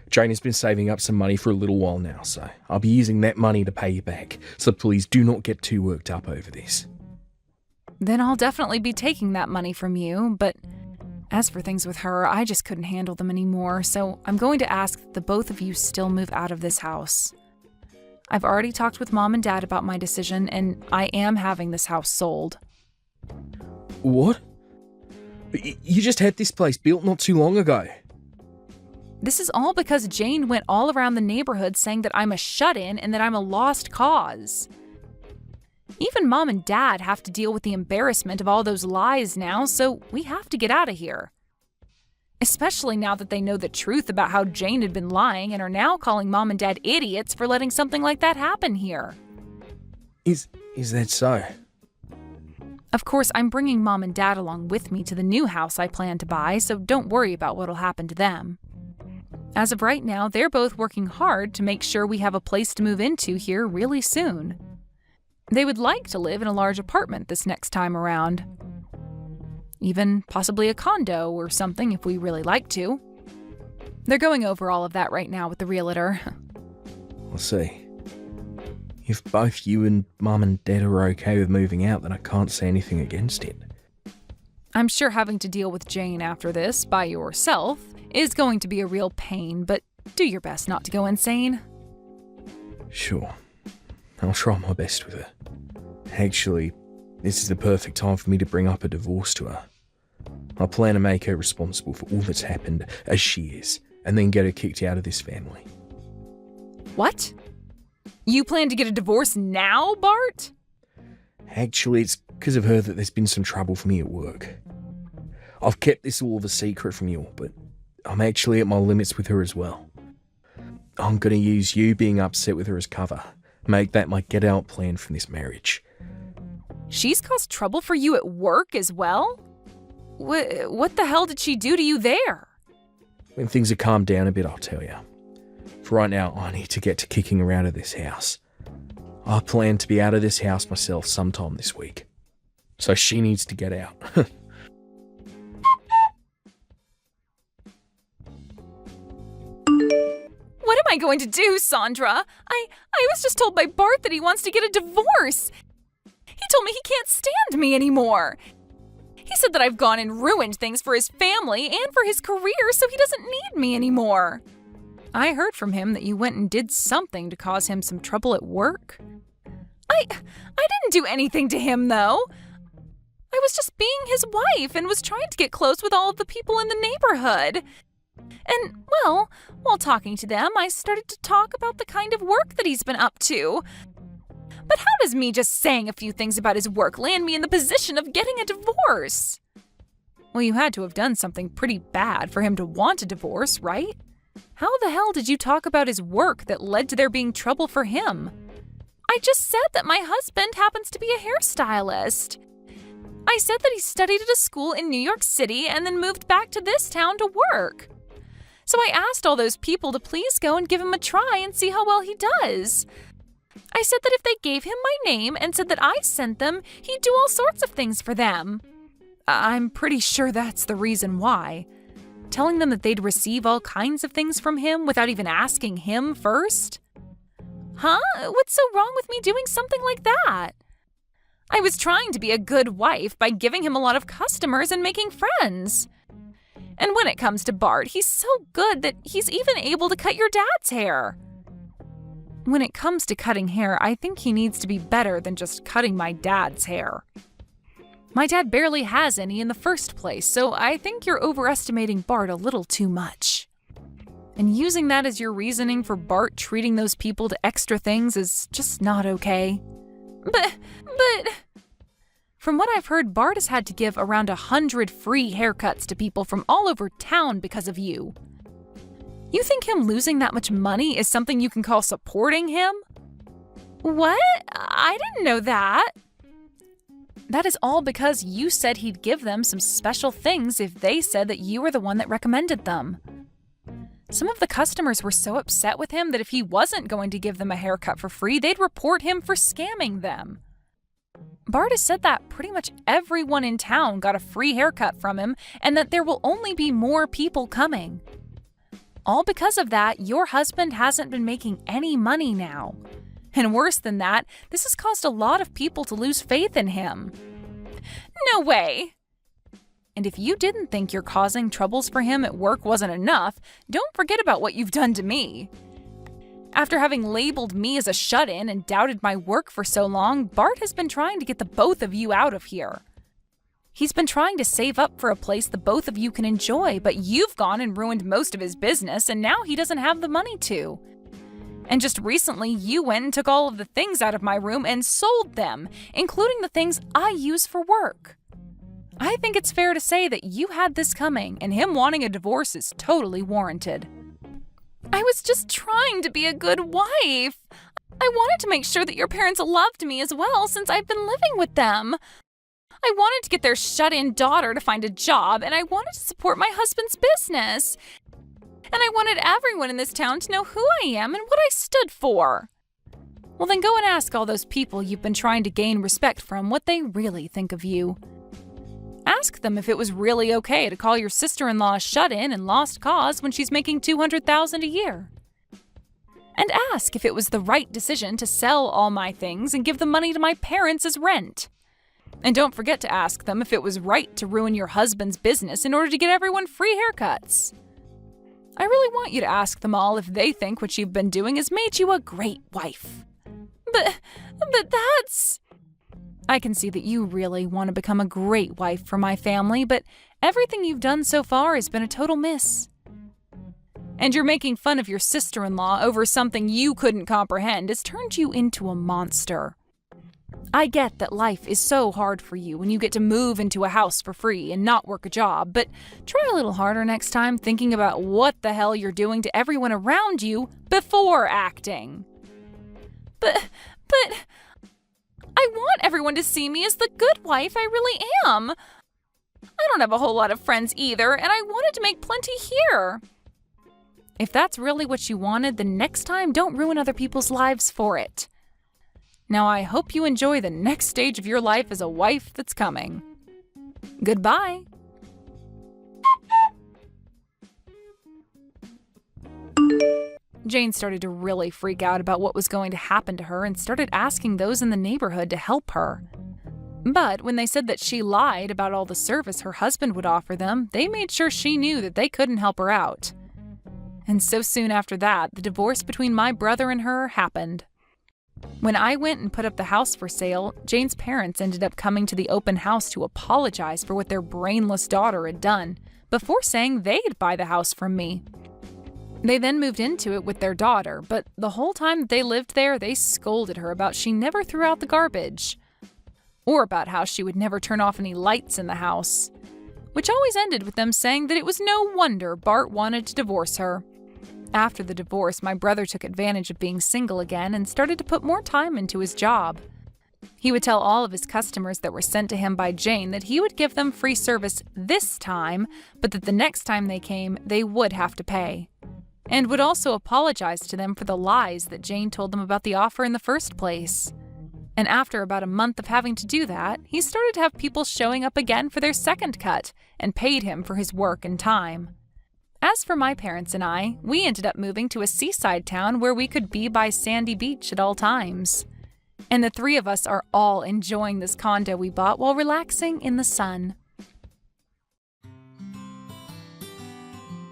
Jane has been saving up some money for a little while now, so I'll be using that money to pay you back. So please do not get too worked up over this. Then I'll definitely be taking that money from you, but as for things with her, I just couldn't handle them anymore, so I'm going to ask that the both of you still move out of this house. I've already talked with Mom and Dad about my decision, and I am having this house sold. What? You just had this place built not too long ago. This is all because Jane went all around the neighborhood saying that I'm a shut-in and that I'm a lost cause. Even Mom and Dad have to deal with the embarrassment of all those lies now, so we have to get out of here. Especially now that they know the truth about how Jane had been lying and are now calling Mom and Dad idiots for letting something like that happen here. Is that so? Of course, I'm bringing Mom and Dad along with me to the new house I plan to buy, so don't worry about what'll happen to them. As of right now, they're both working hard to make sure we have a place to move into here really soon. They would like to live in a large apartment this next time around. Even possibly a condo or something if we really like to. They're going over all of that right now with the realtor. I'll see. If both you and Mum and Dad are okay with moving out, then I can't say anything against it. I'm sure having to deal with Jane after this by yourself is going to be a real pain, but do your best not to go insane. Sure. I'll try my best with her. Actually, this is the perfect time for me to bring up a divorce to her. I plan to make her responsible for all that's happened, as she is, and then get her kicked out of this family. What? You plan to get a divorce now, Bart? Actually, it's because of her that there's been some trouble for me at work. I've kept this all of a secret from you all, but I'm actually at my limits with her as well. I'm going to use you being upset with her as cover. Make that my get-out plan from this marriage. She's caused trouble for you at work as well? What the hell did she do to you there? When things have calmed down a bit, I'll tell you. For right now, I need to get to kicking her out of this house. I plan to be out of this house myself sometime this week. So she needs to get out. What am I going to do, Sandra? I was just told by Bart that he wants to get a divorce. He told me he can't stand me anymore. He said that I've gone and ruined things for his family and for his career, so he doesn't need me anymore. I heard from him that you went and did something to cause him some trouble at work. I didn't do anything to him, though. I was just being his wife and was trying to get close with all of the people in the neighborhood. And, well, while talking to them, I started to talk about the kind of work that he's been up to. But how does me just saying a few things about his work land me in the position of getting a divorce? Well, you had to have done something pretty bad for him to want a divorce, right? How the hell did you talk about his work that led to there being trouble for him? I just said that my husband happens to be a hairstylist. I said that he studied at a school in New York City and then moved back to this town to work. So I asked all those people to please go and give him a try and see how well he does. I said that if they gave him my name and said that I sent them, he'd do all sorts of things for them. I'm pretty sure that's the reason why. Telling them that they'd receive all kinds of things from him without even asking him first? Huh? What's so wrong with me doing something like that? I was trying to be a good wife by giving him a lot of customers and making friends. And when it comes to Bart, he's so good that he's even able to cut your dad's hair. When it comes to cutting hair, I think he needs to be better than just cutting my dad's hair. My dad barely has any in the first place, so I think you're overestimating Bart a little too much. And using that as your reasoning for Bart treating those people to extra things is just not okay. But... From what I've heard, Bart has had to give around 100 free haircuts to people from all over town because of you. You think him losing that much money is something you can call supporting him? What? I didn't know that. That is all because you said he'd give them some special things if they said that you were the one that recommended them. Some of the customers were so upset with him that if he wasn't going to give them a haircut for free, they'd report him for scamming them. Bart has said that pretty much everyone in town got a free haircut from him and that there will only be more people coming. All because of that, your husband hasn't been making any money now. And worse than that, this has caused a lot of people to lose faith in him. No way! And if you didn't think your causing troubles for him at work wasn't enough, don't forget about what you've done to me. After having labeled me as a shut-in and doubted my work for so long, Bart has been trying to get the both of you out of here. He's been trying to save up for a place the both of you can enjoy, but you've gone and ruined most of his business, and now he doesn't have the money to. And just recently, you went and took all of the things out of my room and sold them, including the things I use for work. I think it's fair to say that you had this coming, and him wanting a divorce is totally warranted. I was just trying to be a good wife. I wanted to make sure that your parents loved me as well since I've been living with them. I wanted to get their shut-in daughter to find a job, and I wanted to support my husband's business. And I wanted everyone in this town to know who I am and what I stood for. Well, then go and ask all those people you've been trying to gain respect from what they really think of you. Ask them if it was really okay to call your sister-in-law a shut-in and lost cause when she's making $200,000 a year. And ask if it was the right decision to sell all my things and give the money to my parents as rent. And don't forget to ask them if it was right to ruin your husband's business in order to get everyone free haircuts. I really want you to ask them all if they think what you've been doing has made you a great wife. But that's... I can see that you really want to become a great wife for my family, but everything you've done so far has been a total miss. And you're making fun of your sister-in-law over something you couldn't comprehend has turned you into a monster. I get that life is so hard for you when you get to move into a house for free and not work a job, but try a little harder next time thinking about what the hell you're doing to everyone around you before acting. But I want everyone to see me as the good wife I really am. I don't have a whole lot of friends either, and I wanted to make plenty here. If that's really what you wanted, then next time don't ruin other people's lives for it. Now I hope you enjoy the next stage of your life as a wife that's coming. Goodbye. Jane started to really freak out about what was going to happen to her and started asking those in the neighborhood to help her. But when they said that she lied about all the service her husband would offer them, they made sure she knew that they couldn't help her out. And so soon after that, the divorce between my brother and her happened. When I went and put up the house for sale, Jane's parents ended up coming to the open house to apologize for what their brainless daughter had done, before saying they'd buy the house from me. They then moved into it with their daughter, but the whole time that they lived there, they scolded her about she never threw out the garbage, or about how she would never turn off any lights in the house, which always ended with them saying that it was no wonder Bart wanted to divorce her. After the divorce, my brother took advantage of being single again and started to put more time into his job. He would tell all of his customers that were sent to him by Jane that he would give them free service this time, but that the next time they came, they would have to pay. And would also apologize to them for the lies that Jane told them about the offer in the first place. And after about a month of having to do that, he started to have people showing up again for their second cut and paid him for his work and time. As for my parents and I, we ended up moving to a seaside town where we could be by sandy beach at all times. And the three of us are all enjoying this condo we bought while relaxing in the sun.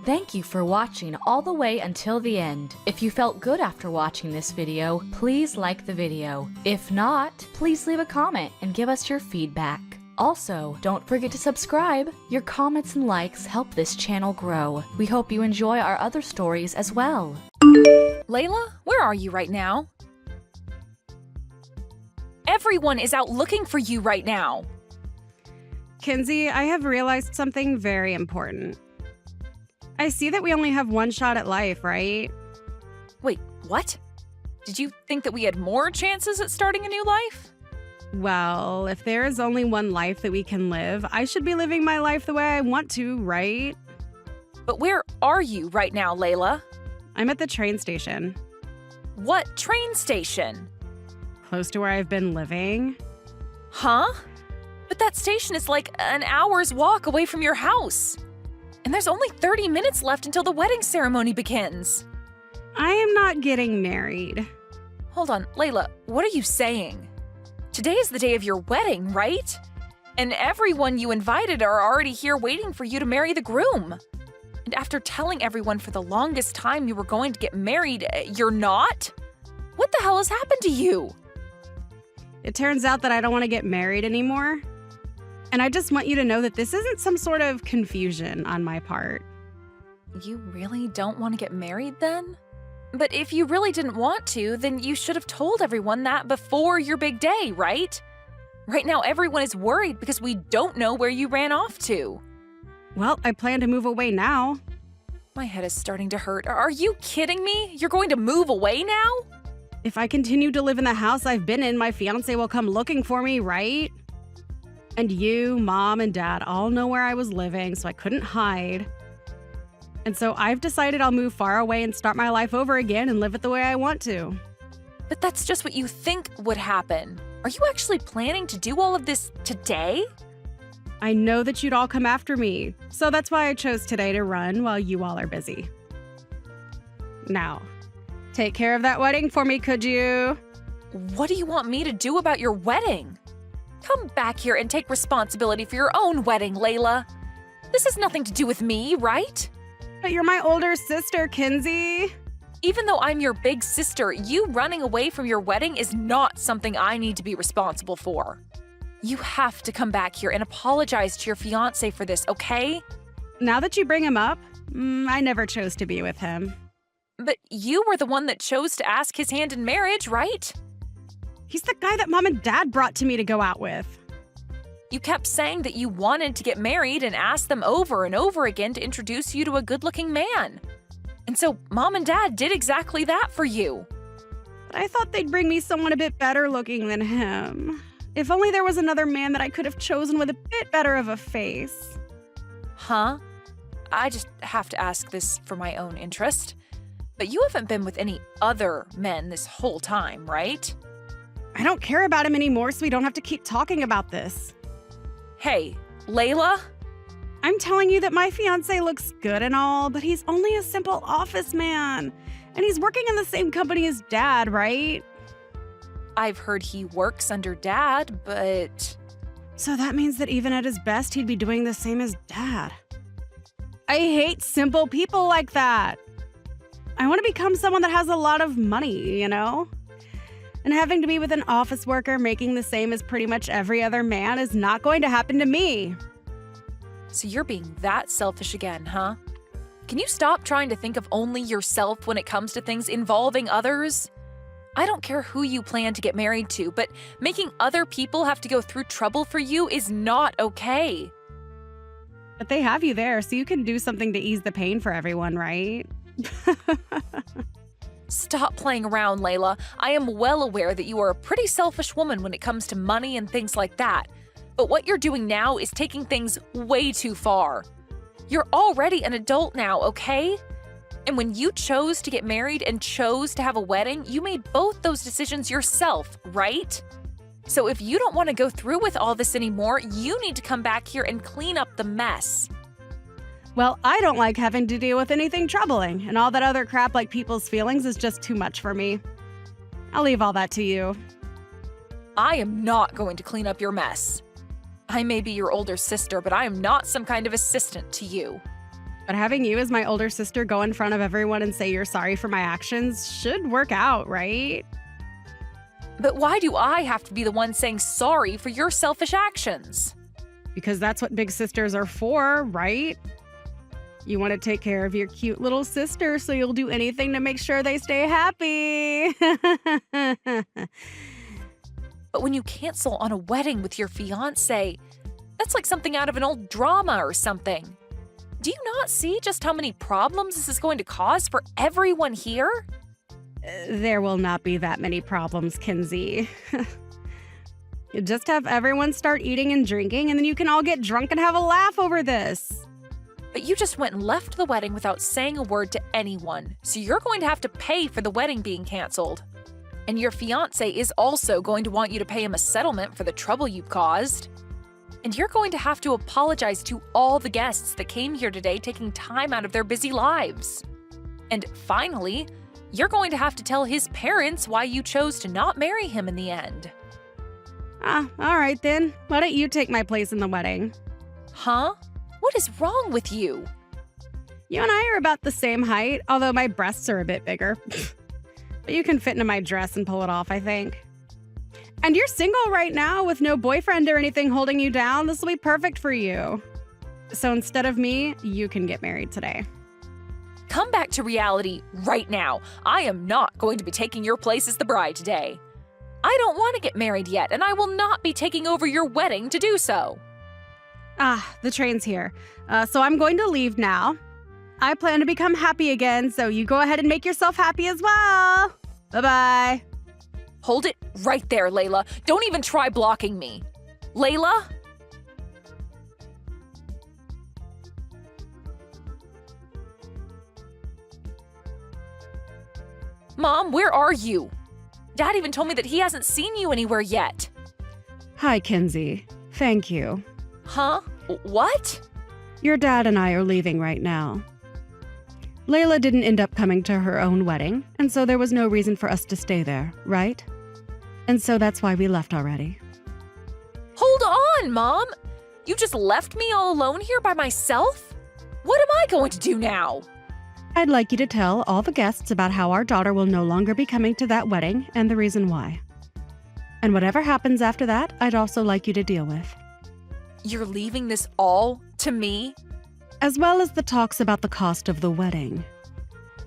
Thank you for watching all the way until the end. If you felt good after watching this video, please like the video. If not, please leave a comment and give us your feedback. Also, don't forget to subscribe. Your comments and likes help this channel grow. We hope you enjoy our other stories as well. Layla, where are you right now? Everyone is out looking for you right now. Kinsey, I have realized something very important. I see that we only have one shot at life, right? Wait, what? Did you think that we had more chances at starting a new life? Well, if there is only one life that we can live, I should be living my life the way I want to, right? But where are you right now, Layla? I'm at the train station, What train station? close to where I've been living. Huh? But that station is like an hour's walk away from your house. And there's only 30 minutes left until the wedding ceremony begins. I am not getting married. Hold on, Layla, what are you saying? Today is the day of your wedding, right? And everyone you invited are already here waiting for you to marry the groom. And after telling everyone for the longest time you were going to get married, you're not? What the hell has happened to you? It turns out that I don't want to get married anymore. And I just want you to know that this isn't some sort of confusion on my part. You really don't want to get married then? But if you really didn't want to, then you should have told everyone that before your big day, right? Right now, everyone is worried because we don't know where you ran off to. Well, I plan to move away now. My head is starting to hurt. Are you kidding me? You're going to move away now? If I continue to live in the house I've been in, my fiancé will come looking for me, right? And you, Mom, and Dad all know where I was living, so I couldn't hide. And so I've decided I'll move far away and start my life over again and live it the way I want to. But that's just what you think would happen. Are you actually planning to do all of this today? I know that you'd all come after me, so that's why I chose today to run while you all are busy. Now, take care of that wedding for me, could you? What do you want me to do about your wedding? Come back here and take responsibility for your own wedding, Layla. This has nothing to do with me, right? But you're my older sister, Kinsey. Even though I'm your big sister, you running away from your wedding is not something I need to be responsible for. You have to come back here and apologize to your fiancé for this, okay? Now that you bring him up, I never chose to be with him. But you were the one that chose to ask his hand in marriage, right? He's the guy that Mom and Dad brought to me to go out with. You kept saying that you wanted to get married and asked them over and over again to introduce you to a good-looking man. And so Mom and Dad did exactly that for you. But I thought they'd bring me someone a bit better looking than him. If only there was another man that I could have chosen with a bit better of a face. Huh? I just have to ask this for my own interest. But you haven't been with any other men this whole time, right? I don't care about him anymore, so we don't have to keep talking about this. Hey, Layla? I'm telling you that my fiancé looks good and all, but he's only a simple office man. And he's working in the same company as Dad, right? I've heard he works under Dad, but... So that means that even at his best, he'd be doing the same as Dad. I hate simple people like that. I want to become someone that has a lot of money, you know? And having to be with an office worker making the same as pretty much every other man is not going to happen to me. So you're being that selfish again, huh? Can you stop trying to think of only yourself when it comes to things involving others? I don't care who you plan to get married to, but making other people have to go through trouble for you is not okay. But they have you there, so you can do something to ease the pain for everyone, right? Stop playing around, Layla. I am well aware that you are a pretty selfish woman when it comes to money and things like that. But what you're doing now is taking things way too far. You're already an adult now, okay? And when you chose to get married and chose to have a wedding, you made both those decisions yourself, right? So if you don't want to go through with all this anymore, you need to come back here and clean up the mess. Well, I don't like having to deal with anything troubling, and all that other crap like people's feelings is just too much for me. I'll leave all that to you. I am not going to clean up your mess. I may be your older sister, but I am not some kind of assistant to you. But having you as my older sister go in front of everyone and say you're sorry for my actions should work out, right? But why do I have to be the one saying sorry for your selfish actions? Because that's what big sisters are for, right? You want to take care of your cute little sister, so you'll do anything to make sure they stay happy. But when you cancel on a wedding with your fiancé, that's like something out of an old drama or something. Do you not see just how many problems this is going to cause for everyone here? There will not be that many problems, Kinsey. You just have everyone start eating and drinking, and then you can all get drunk and have a laugh over this. But you just went and left the wedding without saying a word to anyone, so you're going to have to pay for the wedding being canceled. And your fiancé is also going to want you to pay him a settlement for the trouble you've caused. And you're going to have to apologize to all the guests that came here today taking time out of their busy lives. And finally, you're going to have to tell his parents why you chose to not marry him in the end. All right then. Why don't you take my place in the wedding? Huh? What is wrong with you? You and I are about the same height, although my breasts are a bit bigger. But you can fit into my dress and pull it off, I think. And you're single right now with no boyfriend or anything holding you down. This will be perfect for you. So instead of me, you can get married today. Come back to reality right now. I am not going to be taking your place as the bride today. I don't want to get married yet, and I will not be taking over your wedding to do so. The train's here. So I'm going to leave now. I plan to become happy again, so you go ahead and make yourself happy as well. Bye-bye. Hold it right there, Layla. Don't even try blocking me. Layla? Mom, where are you? Dad even told me that he hasn't seen you anywhere yet. Hi, Kinsey. Thank you. Huh? What? Your dad and I are leaving right now. Layla didn't end up coming to her own wedding, and so there was no reason for us to stay there, right? And so that's why we left already. Hold on, Mom! You just left me all alone here by myself? What am I going to do now? I'd like you to tell all the guests about how our daughter will no longer be coming to that wedding and the reason why. And whatever happens after that, I'd also like you to deal with. You're leaving this all to me? As well as the talks about the cost of the wedding.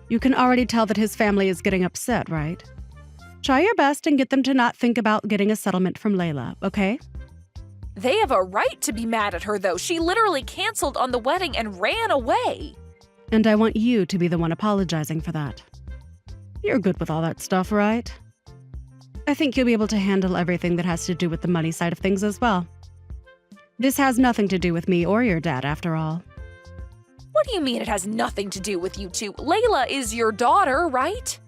You can already tell that his family is getting upset, right? Try your best and get them to not think about getting a settlement from Layla, okay? They have a right to be mad at her, though. She literally canceled on the wedding and ran away. And I want you to be the one apologizing for that. You're good with all that stuff, right? I think you'll be able to handle everything that has to do with the money side of things as well. This has nothing to do with me or your dad, after all. What do you mean it has nothing to do with you two? Layla is your daughter, right?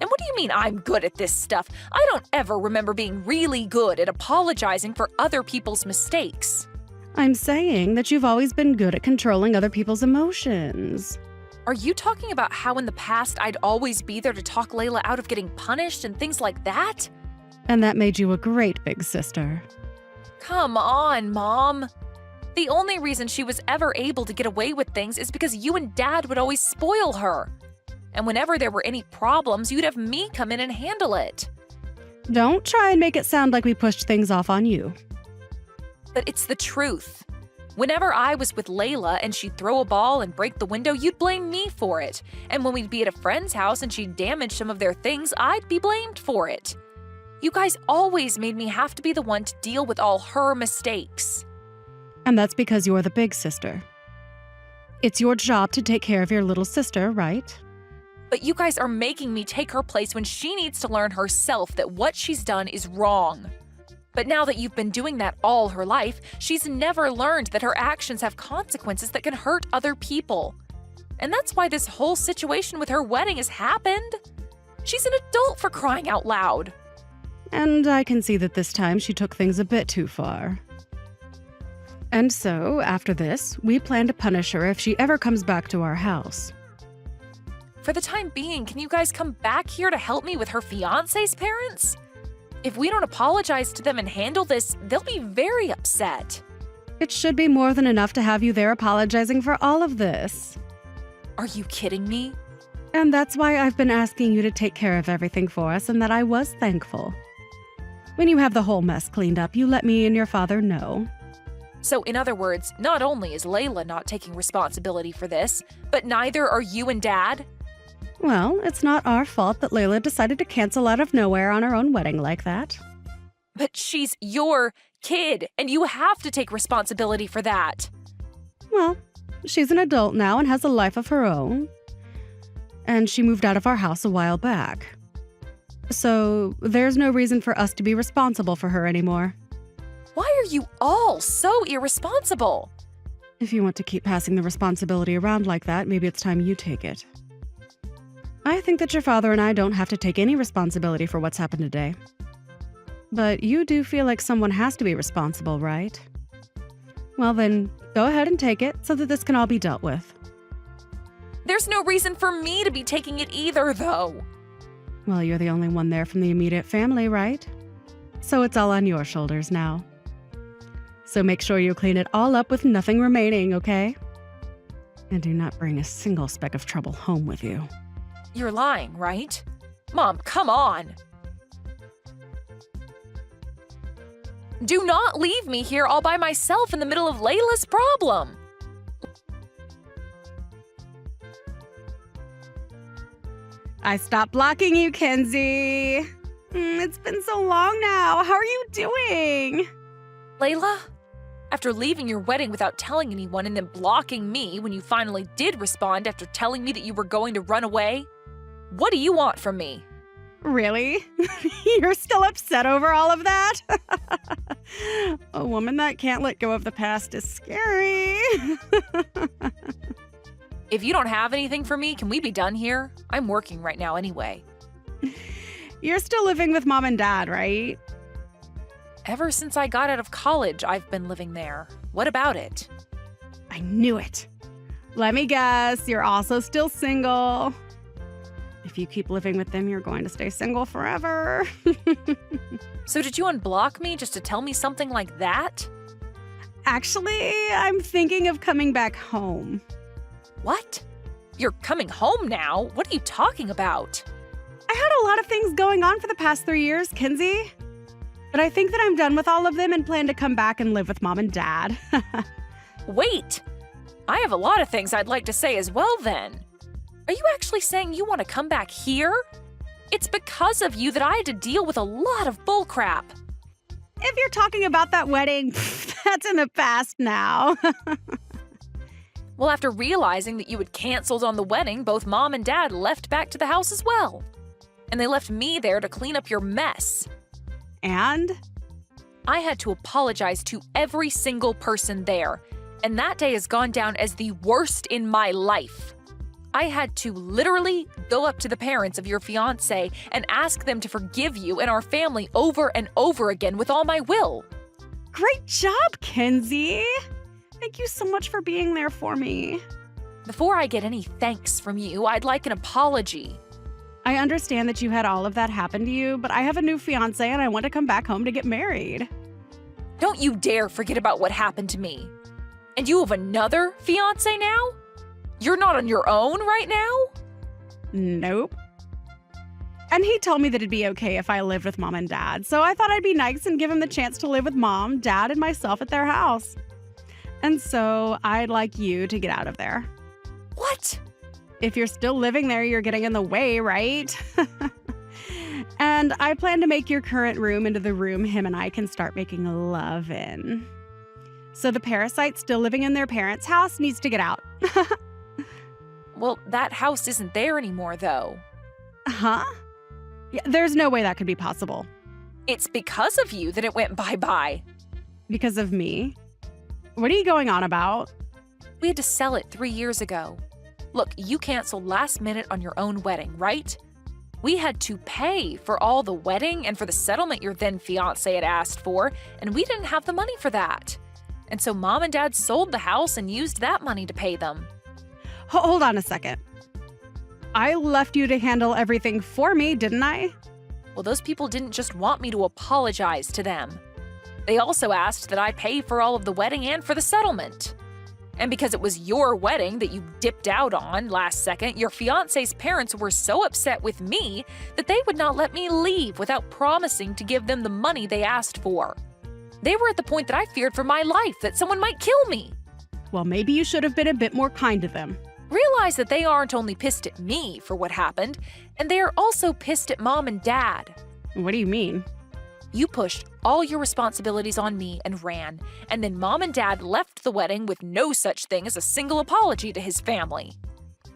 And what do you mean I'm good at this stuff? I don't ever remember being really good at apologizing for other people's mistakes. I'm saying that you've always been good at controlling other people's emotions. Are you talking about how in the past I'd always be there to talk Layla out of getting punished and things like that? And that made you a great big sister. Come on, Mom. The only reason she was ever able to get away with things is because you and Dad would always spoil her. And whenever there were any problems, you'd have me come in and handle it. Don't try and make it sound like we pushed things off on you. But it's the truth. Whenever I was with Layla and she'd throw a ball and break the window, you'd blame me for it. And when we'd be at a friend's house and she'd damage some of their things, I'd be blamed for it. You guys always made me have to be the one to deal with all her mistakes. And that's because you're the big sister. It's your job to take care of your little sister, right? But you guys are making me take her place when she needs to learn herself that what she's done is wrong. But now that you've been doing that all her life, she's never learned that her actions have consequences that can hurt other people. And that's why this whole situation with her wedding has happened. She's an adult, for crying out loud. And I can see that this time she took things a bit too far. And so, after this, we plan to punish her if she ever comes back to our house. For the time being, can you guys come back here to help me with her fiancé's parents? If we don't apologize to them and handle this, they'll be very upset. It should be more than enough to have you there apologizing for all of this. Are you kidding me? And that's why I've been asking you to take care of everything for us and that I was thankful. When you have the whole mess cleaned up, you let me and your father know. So in other words, not only is Layla not taking responsibility for this, but neither are you and Dad? Well, it's not our fault that Layla decided to cancel out of nowhere on her own wedding like that. But she's your kid, and you have to take responsibility for that. Well, she's an adult now and has a life of her own. And she moved out of our house a while back. So there's no reason for us to be responsible for her anymore. Why are you all so irresponsible? If you want to keep passing the responsibility around like that, maybe it's time you take it. I think that your father and I don't have to take any responsibility for what's happened today. But you do feel like someone has to be responsible, right? Well then, go ahead and take it so that this can all be dealt with. There's no reason for me to be taking it either, though. Well, you're the only one there from the immediate family, right? So it's all on your shoulders now. So make sure you clean it all up with nothing remaining, okay? And do not bring a single speck of trouble home with you. You're lying, right? Mom, come on! Do not leave me here all by myself in the middle of Layla's problem! I stopped blocking you, Kenzie. It's been so long now. How are you doing? Layla? After leaving your wedding without telling anyone and then blocking me when you finally did respond after telling me that you were going to run away? What do you want from me? Really? You're still upset over all of that? A woman that can't let go of the past is scary. If you don't have anything for me, can we be done here? I'm working right now anyway. You're still living with Mom and Dad, right? Ever since I got out of college, I've been living there. What about it? I knew it. Let me guess, you're also still single. If you keep living with them, you're going to stay single forever. So did you unblock me just to tell me something like that? Actually, I'm thinking of coming back home. What? You're coming home now? What are you talking about? I had a lot of things going on for the past 3 years, Kinsey. But I think that I'm done with all of them and plan to come back and live with Mom and Dad. Wait! I have a lot of things I'd like to say as well then. Are you actually saying you want to come back here? It's because of you that I had to deal with a lot of bullcrap. If you're talking about that wedding, that's in the past now. Well, after realizing that you had canceled on the wedding, both Mom and Dad left back to the house as well. And they left me there to clean up your mess. And? I had to apologize to every single person there, and that day has gone down as the worst in my life. I had to literally go up to the parents of your fiancé and ask them to forgive you and our family over and over again with all my will. Great job, Kenzie! Thank you so much for being there for me. Before I get any thanks from you, I'd like an apology. I understand that you had all of that happen to you, but I have a new fiancé and I want to come back home to get married. Don't you dare forget about what happened to me. And you have another fiancé now? You're not on your own right now? Nope. And he told me that it'd be okay if I lived with Mom and Dad, so I thought I'd be nice and give him the chance to live with Mom, Dad, and myself at their house. And so I'd like you to get out of there. What? If you're still living there, you're getting in the way, right? And I plan to make your current room into the room him and I can start making love in. So the parasite still living in their parents' house needs to get out. Well, that house isn't there anymore, though. Huh? Yeah, there's no way that could be possible. It's because of you that it went bye-bye. Because of me? What are you going on about? We had to sell it 3 years ago. Look, you canceled last minute on your own wedding, right? We had to pay for all the wedding and for the settlement your then fiancé had asked for, and we didn't have the money for that. And so Mom and Dad sold the house and used that money to pay them. Hold on a second. I left you to handle everything for me, didn't I? Well, those people didn't just want me to apologize to them. They also asked that I pay for all of the wedding and for the settlement. And because it was your wedding that you dipped out on last second, your fiancé's parents were so upset with me that they would not let me leave without promising to give them the money they asked for. They were at the point that I feared for my life, that someone might kill me. Well, maybe you should have been a bit more kind to them. Realize that they aren't only pissed at me for what happened, and they are also pissed at Mom and Dad. What do you mean? You pushed all your responsibilities on me and ran, and then Mom and Dad left the wedding with no such thing as a single apology to his family.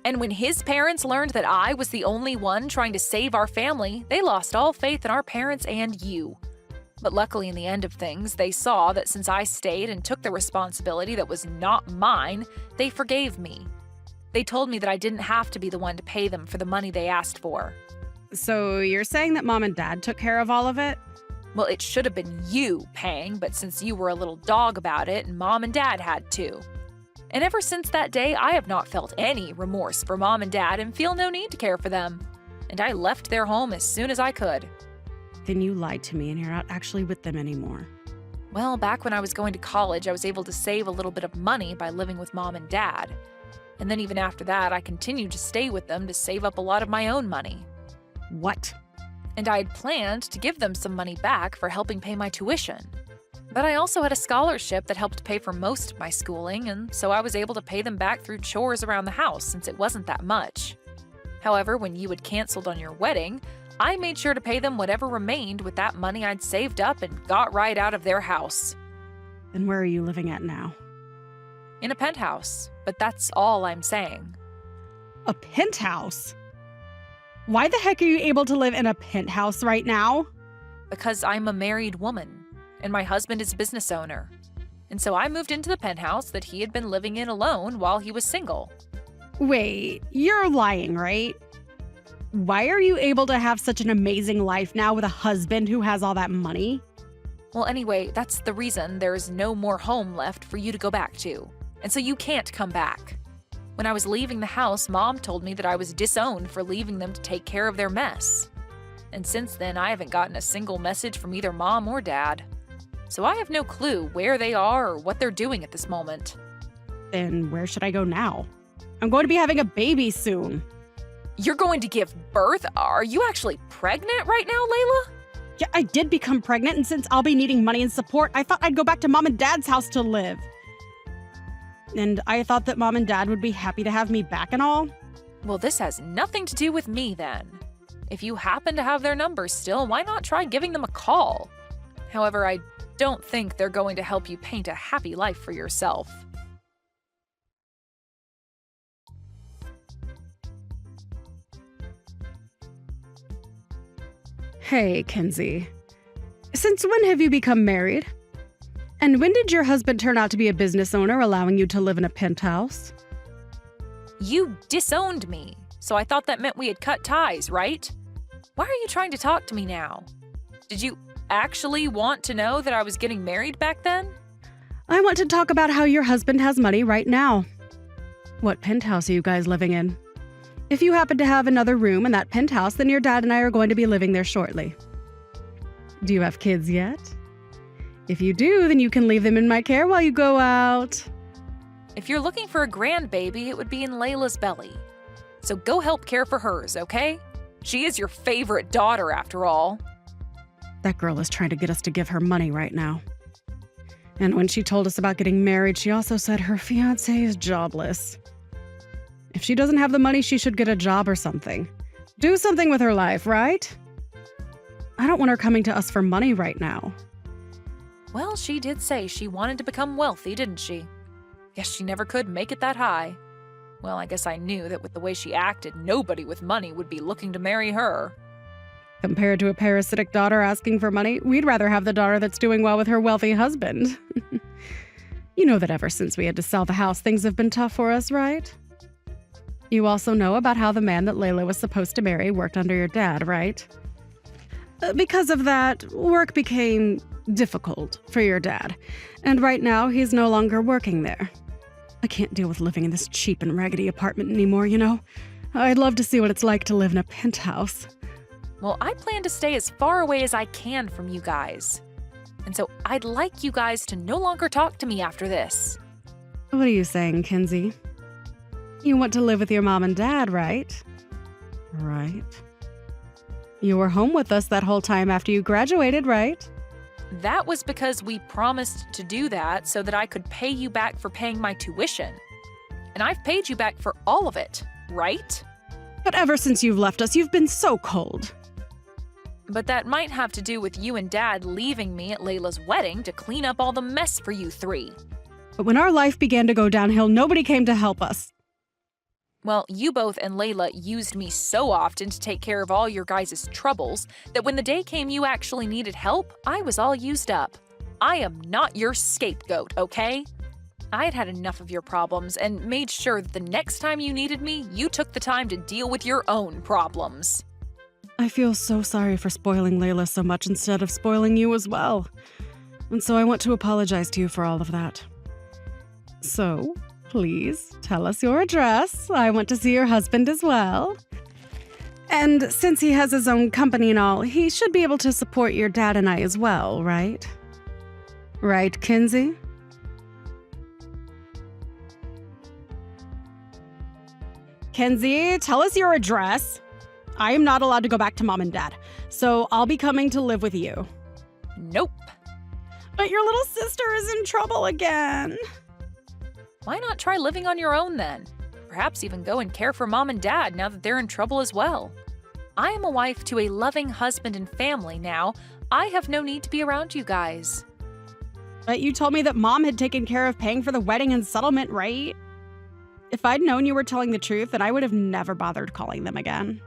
And when his parents learned that I was the only one trying to save our family, they lost all faith in our parents and you. But luckily, in the end of things, they saw that since I stayed and took the responsibility that was not mine, they forgave me. They told me that I didn't have to be the one to pay them for the money they asked for. So you're saying that Mom and Dad took care of all of it? Well, it should have been you paying, but since you were a little dog about it, Mom and Dad had to. And ever since that day, I have not felt any remorse for Mom and Dad and feel no need to care for them. And I left their home as soon as I could. Then you lied to me and you're not actually with them anymore. Well, back when I was going to college, I was able to save a little bit of money by living with Mom and Dad. And then even after that, I continued to stay with them to save up a lot of my own money. What? And I had planned to give them some money back for helping pay my tuition. But I also had a scholarship that helped pay for most of my schooling, and so I was able to pay them back through chores around the house since it wasn't that much. However, when you had canceled on your wedding, I made sure to pay them whatever remained with that money I'd saved up and got right out of their house. Then where are you living at now? In a penthouse, but that's all I'm saying. A penthouse? Why the heck are you able to live in a penthouse right now? Because I'm a married woman, and my husband is a business owner. And so I moved into the penthouse that he had been living in alone while he was single. Wait, you're lying, right? Why are you able to have such an amazing life now with a husband who has all that money? Well, anyway, that's the reason there's no more home left for you to go back to. And so you can't come back. When I was leaving the house, Mom told me that I was disowned for leaving them to take care of their mess. And since then, I haven't gotten a single message from either Mom or Dad. So I have no clue where they are or what they're doing at this moment. Then where should I go now? I'm going to be having a baby soon. You're going to give birth? Are you actually pregnant right now, Layla? Yeah, I did become pregnant, and since I'll be needing money and support, I thought I'd go back to Mom and Dad's house to live. And I thought that Mom and Dad would be happy to have me back and all. Well, this has nothing to do with me then. If you happen to have their numbers still, why not try giving them a call? However, I don't think they're going to help you paint a happy life for yourself. Hey, Kenzie. Since when have you become married? And when did your husband turn out to be a business owner, allowing you to live in a penthouse? You disowned me, so I thought that meant we had cut ties, right? Why are you trying to talk to me now? Did you actually want to know that I was getting married back then? I want to talk about how your husband has money right now. What penthouse are you guys living in? If you happen to have another room in that penthouse, then your dad and I are going to be living there shortly. Do you have kids yet? If you do, then you can leave them in my care while you go out. If you're looking for a grandbaby, it would be in Layla's belly. So go help care for hers, okay? She is your favorite daughter, after all. That girl is trying to get us to give her money right now. And when she told us about getting married, she also said her fiancé is jobless. If she doesn't have the money, she should get a job or something. Do something with her life, right? I don't want her coming to us for money right now. Well, she did say she wanted to become wealthy, didn't she? Guess she never could make it that high. Well, I guess I knew that with the way she acted, nobody with money would be looking to marry her. Compared to a parasitic daughter asking for money, we'd rather have the daughter that's doing well with her wealthy husband. You know that ever since we had to sell the house, things have been tough for us, right? You also know about how the man that Layla was supposed to marry worked under your dad, right? Because of that, work became difficult for your dad, and right now he's no longer working there. I can't deal with living in this cheap and raggedy apartment anymore, you know? I'd love to see what it's like to live in a penthouse. Well, I plan to stay as far away as I can from you guys. And so I'd like you guys to no longer talk to me after this. What are you saying, Kinsey? You want to live with your mom and dad, right? Right. You were home with us that whole time after you graduated, right? That was because we promised to do that so that I could pay you back for paying my tuition. And I've paid you back for all of it, right? But ever since you've left us, you've been so cold. But that might have to do with you and Dad leaving me at Layla's wedding to clean up all the mess for you three. But when our life began to go downhill, nobody came to help us. Well, you both and Layla used me so often to take care of all your guys' troubles that when the day came you actually needed help, I was all used up. I am not your scapegoat, okay? I had had enough of your problems and made sure that the next time you needed me, you took the time to deal with your own problems. I feel so sorry for spoiling Layla so much instead of spoiling you as well. And so I want to apologize to you for all of that. So, please tell us your address. I want to see your husband as well. And since he has his own company and all, he should be able to support your dad and I as well, right? Right, Kinsey? Kinsey, tell us your address. I am not allowed to go back to mom and dad, so I'll be coming to live with you. Nope. But your little sister is in trouble again. Why not try living on your own then? Perhaps even go and care for mom and dad now that they're in trouble as well. I am a wife to a loving husband and family now. I have no need to be around you guys. But you told me that mom had taken care of paying for the wedding and settlement, right? If I'd known you were telling the truth, then I would have never bothered calling them again.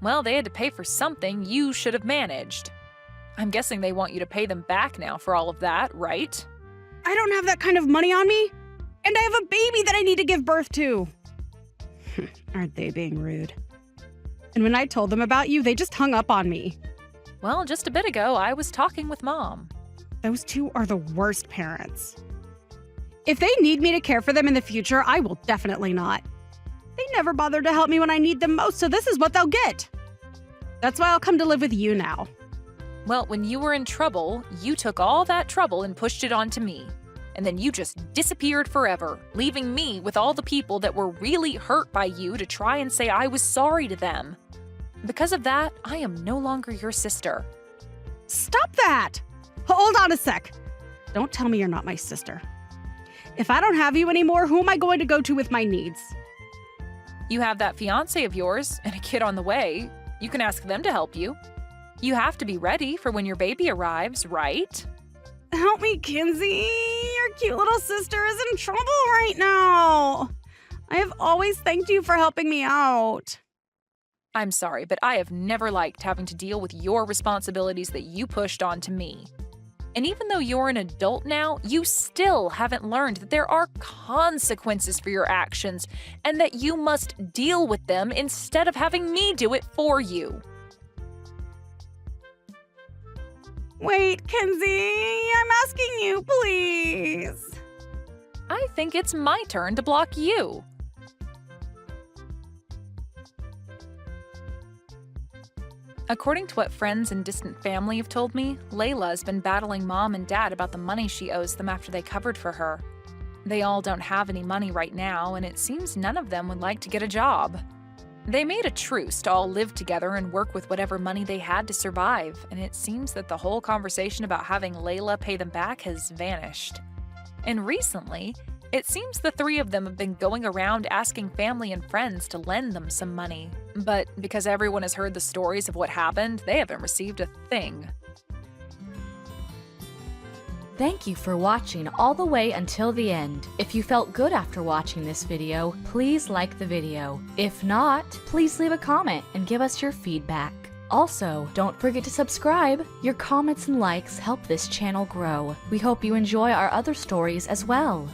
Well, they had to pay for something you should have managed. I'm guessing they want you to pay them back now for all of that, right? I don't have that kind of money on me. And I have a baby that I need to give birth to. Aren't they being rude? And when I told them about you, they just hung up on me. Well, just a bit ago, I was talking with Mom. Those two are the worst parents. If they need me to care for them in the future, I will definitely not. They never bother to help me when I need them most, so this is what they'll get. That's why I'll come to live with you now. Well, when you were in trouble, you took all that trouble and pushed it onto me. And then you just disappeared forever, leaving me with all the people that were really hurt by you to try and say I was sorry to them. Because of that, I am no longer your sister. Stop that! Hold on a sec. Don't tell me you're not my sister. If I don't have you anymore, who am I going to go to with my needs? You have that fiancé of yours and a kid on the way. You can ask them to help you. You have to be ready for when your baby arrives, right? Help me, Kinsey. Your cute little sister is in trouble right now. I have always thanked you for helping me out. I'm sorry, but I have never liked having to deal with your responsibilities that you pushed onto me. And even though you're an adult now, you still haven't learned that there are consequences for your actions and that you must deal with them instead of having me do it for you. Wait, Kinsey, I'm asking you, please. I think it's my turn to block you. According to what friends and distant family have told me, Layla has been battling Mom and Dad about the money she owes them after they covered for her. They all don't have any money right now, and it seems none of them would like to get a job. They made a truce to all live together and work with whatever money they had to survive, and it seems that the whole conversation about having Layla pay them back has vanished. And recently, it seems the three of them have been going around asking family and friends to lend them some money. But because everyone has heard the stories of what happened, they haven't received a thing. Thank you for watching all the way until the end. If you felt good after watching this video, please like the video. If not, please leave a comment and give us your feedback. Also, don't forget to subscribe. Your comments and likes help this channel grow. We hope you enjoy our other stories as well.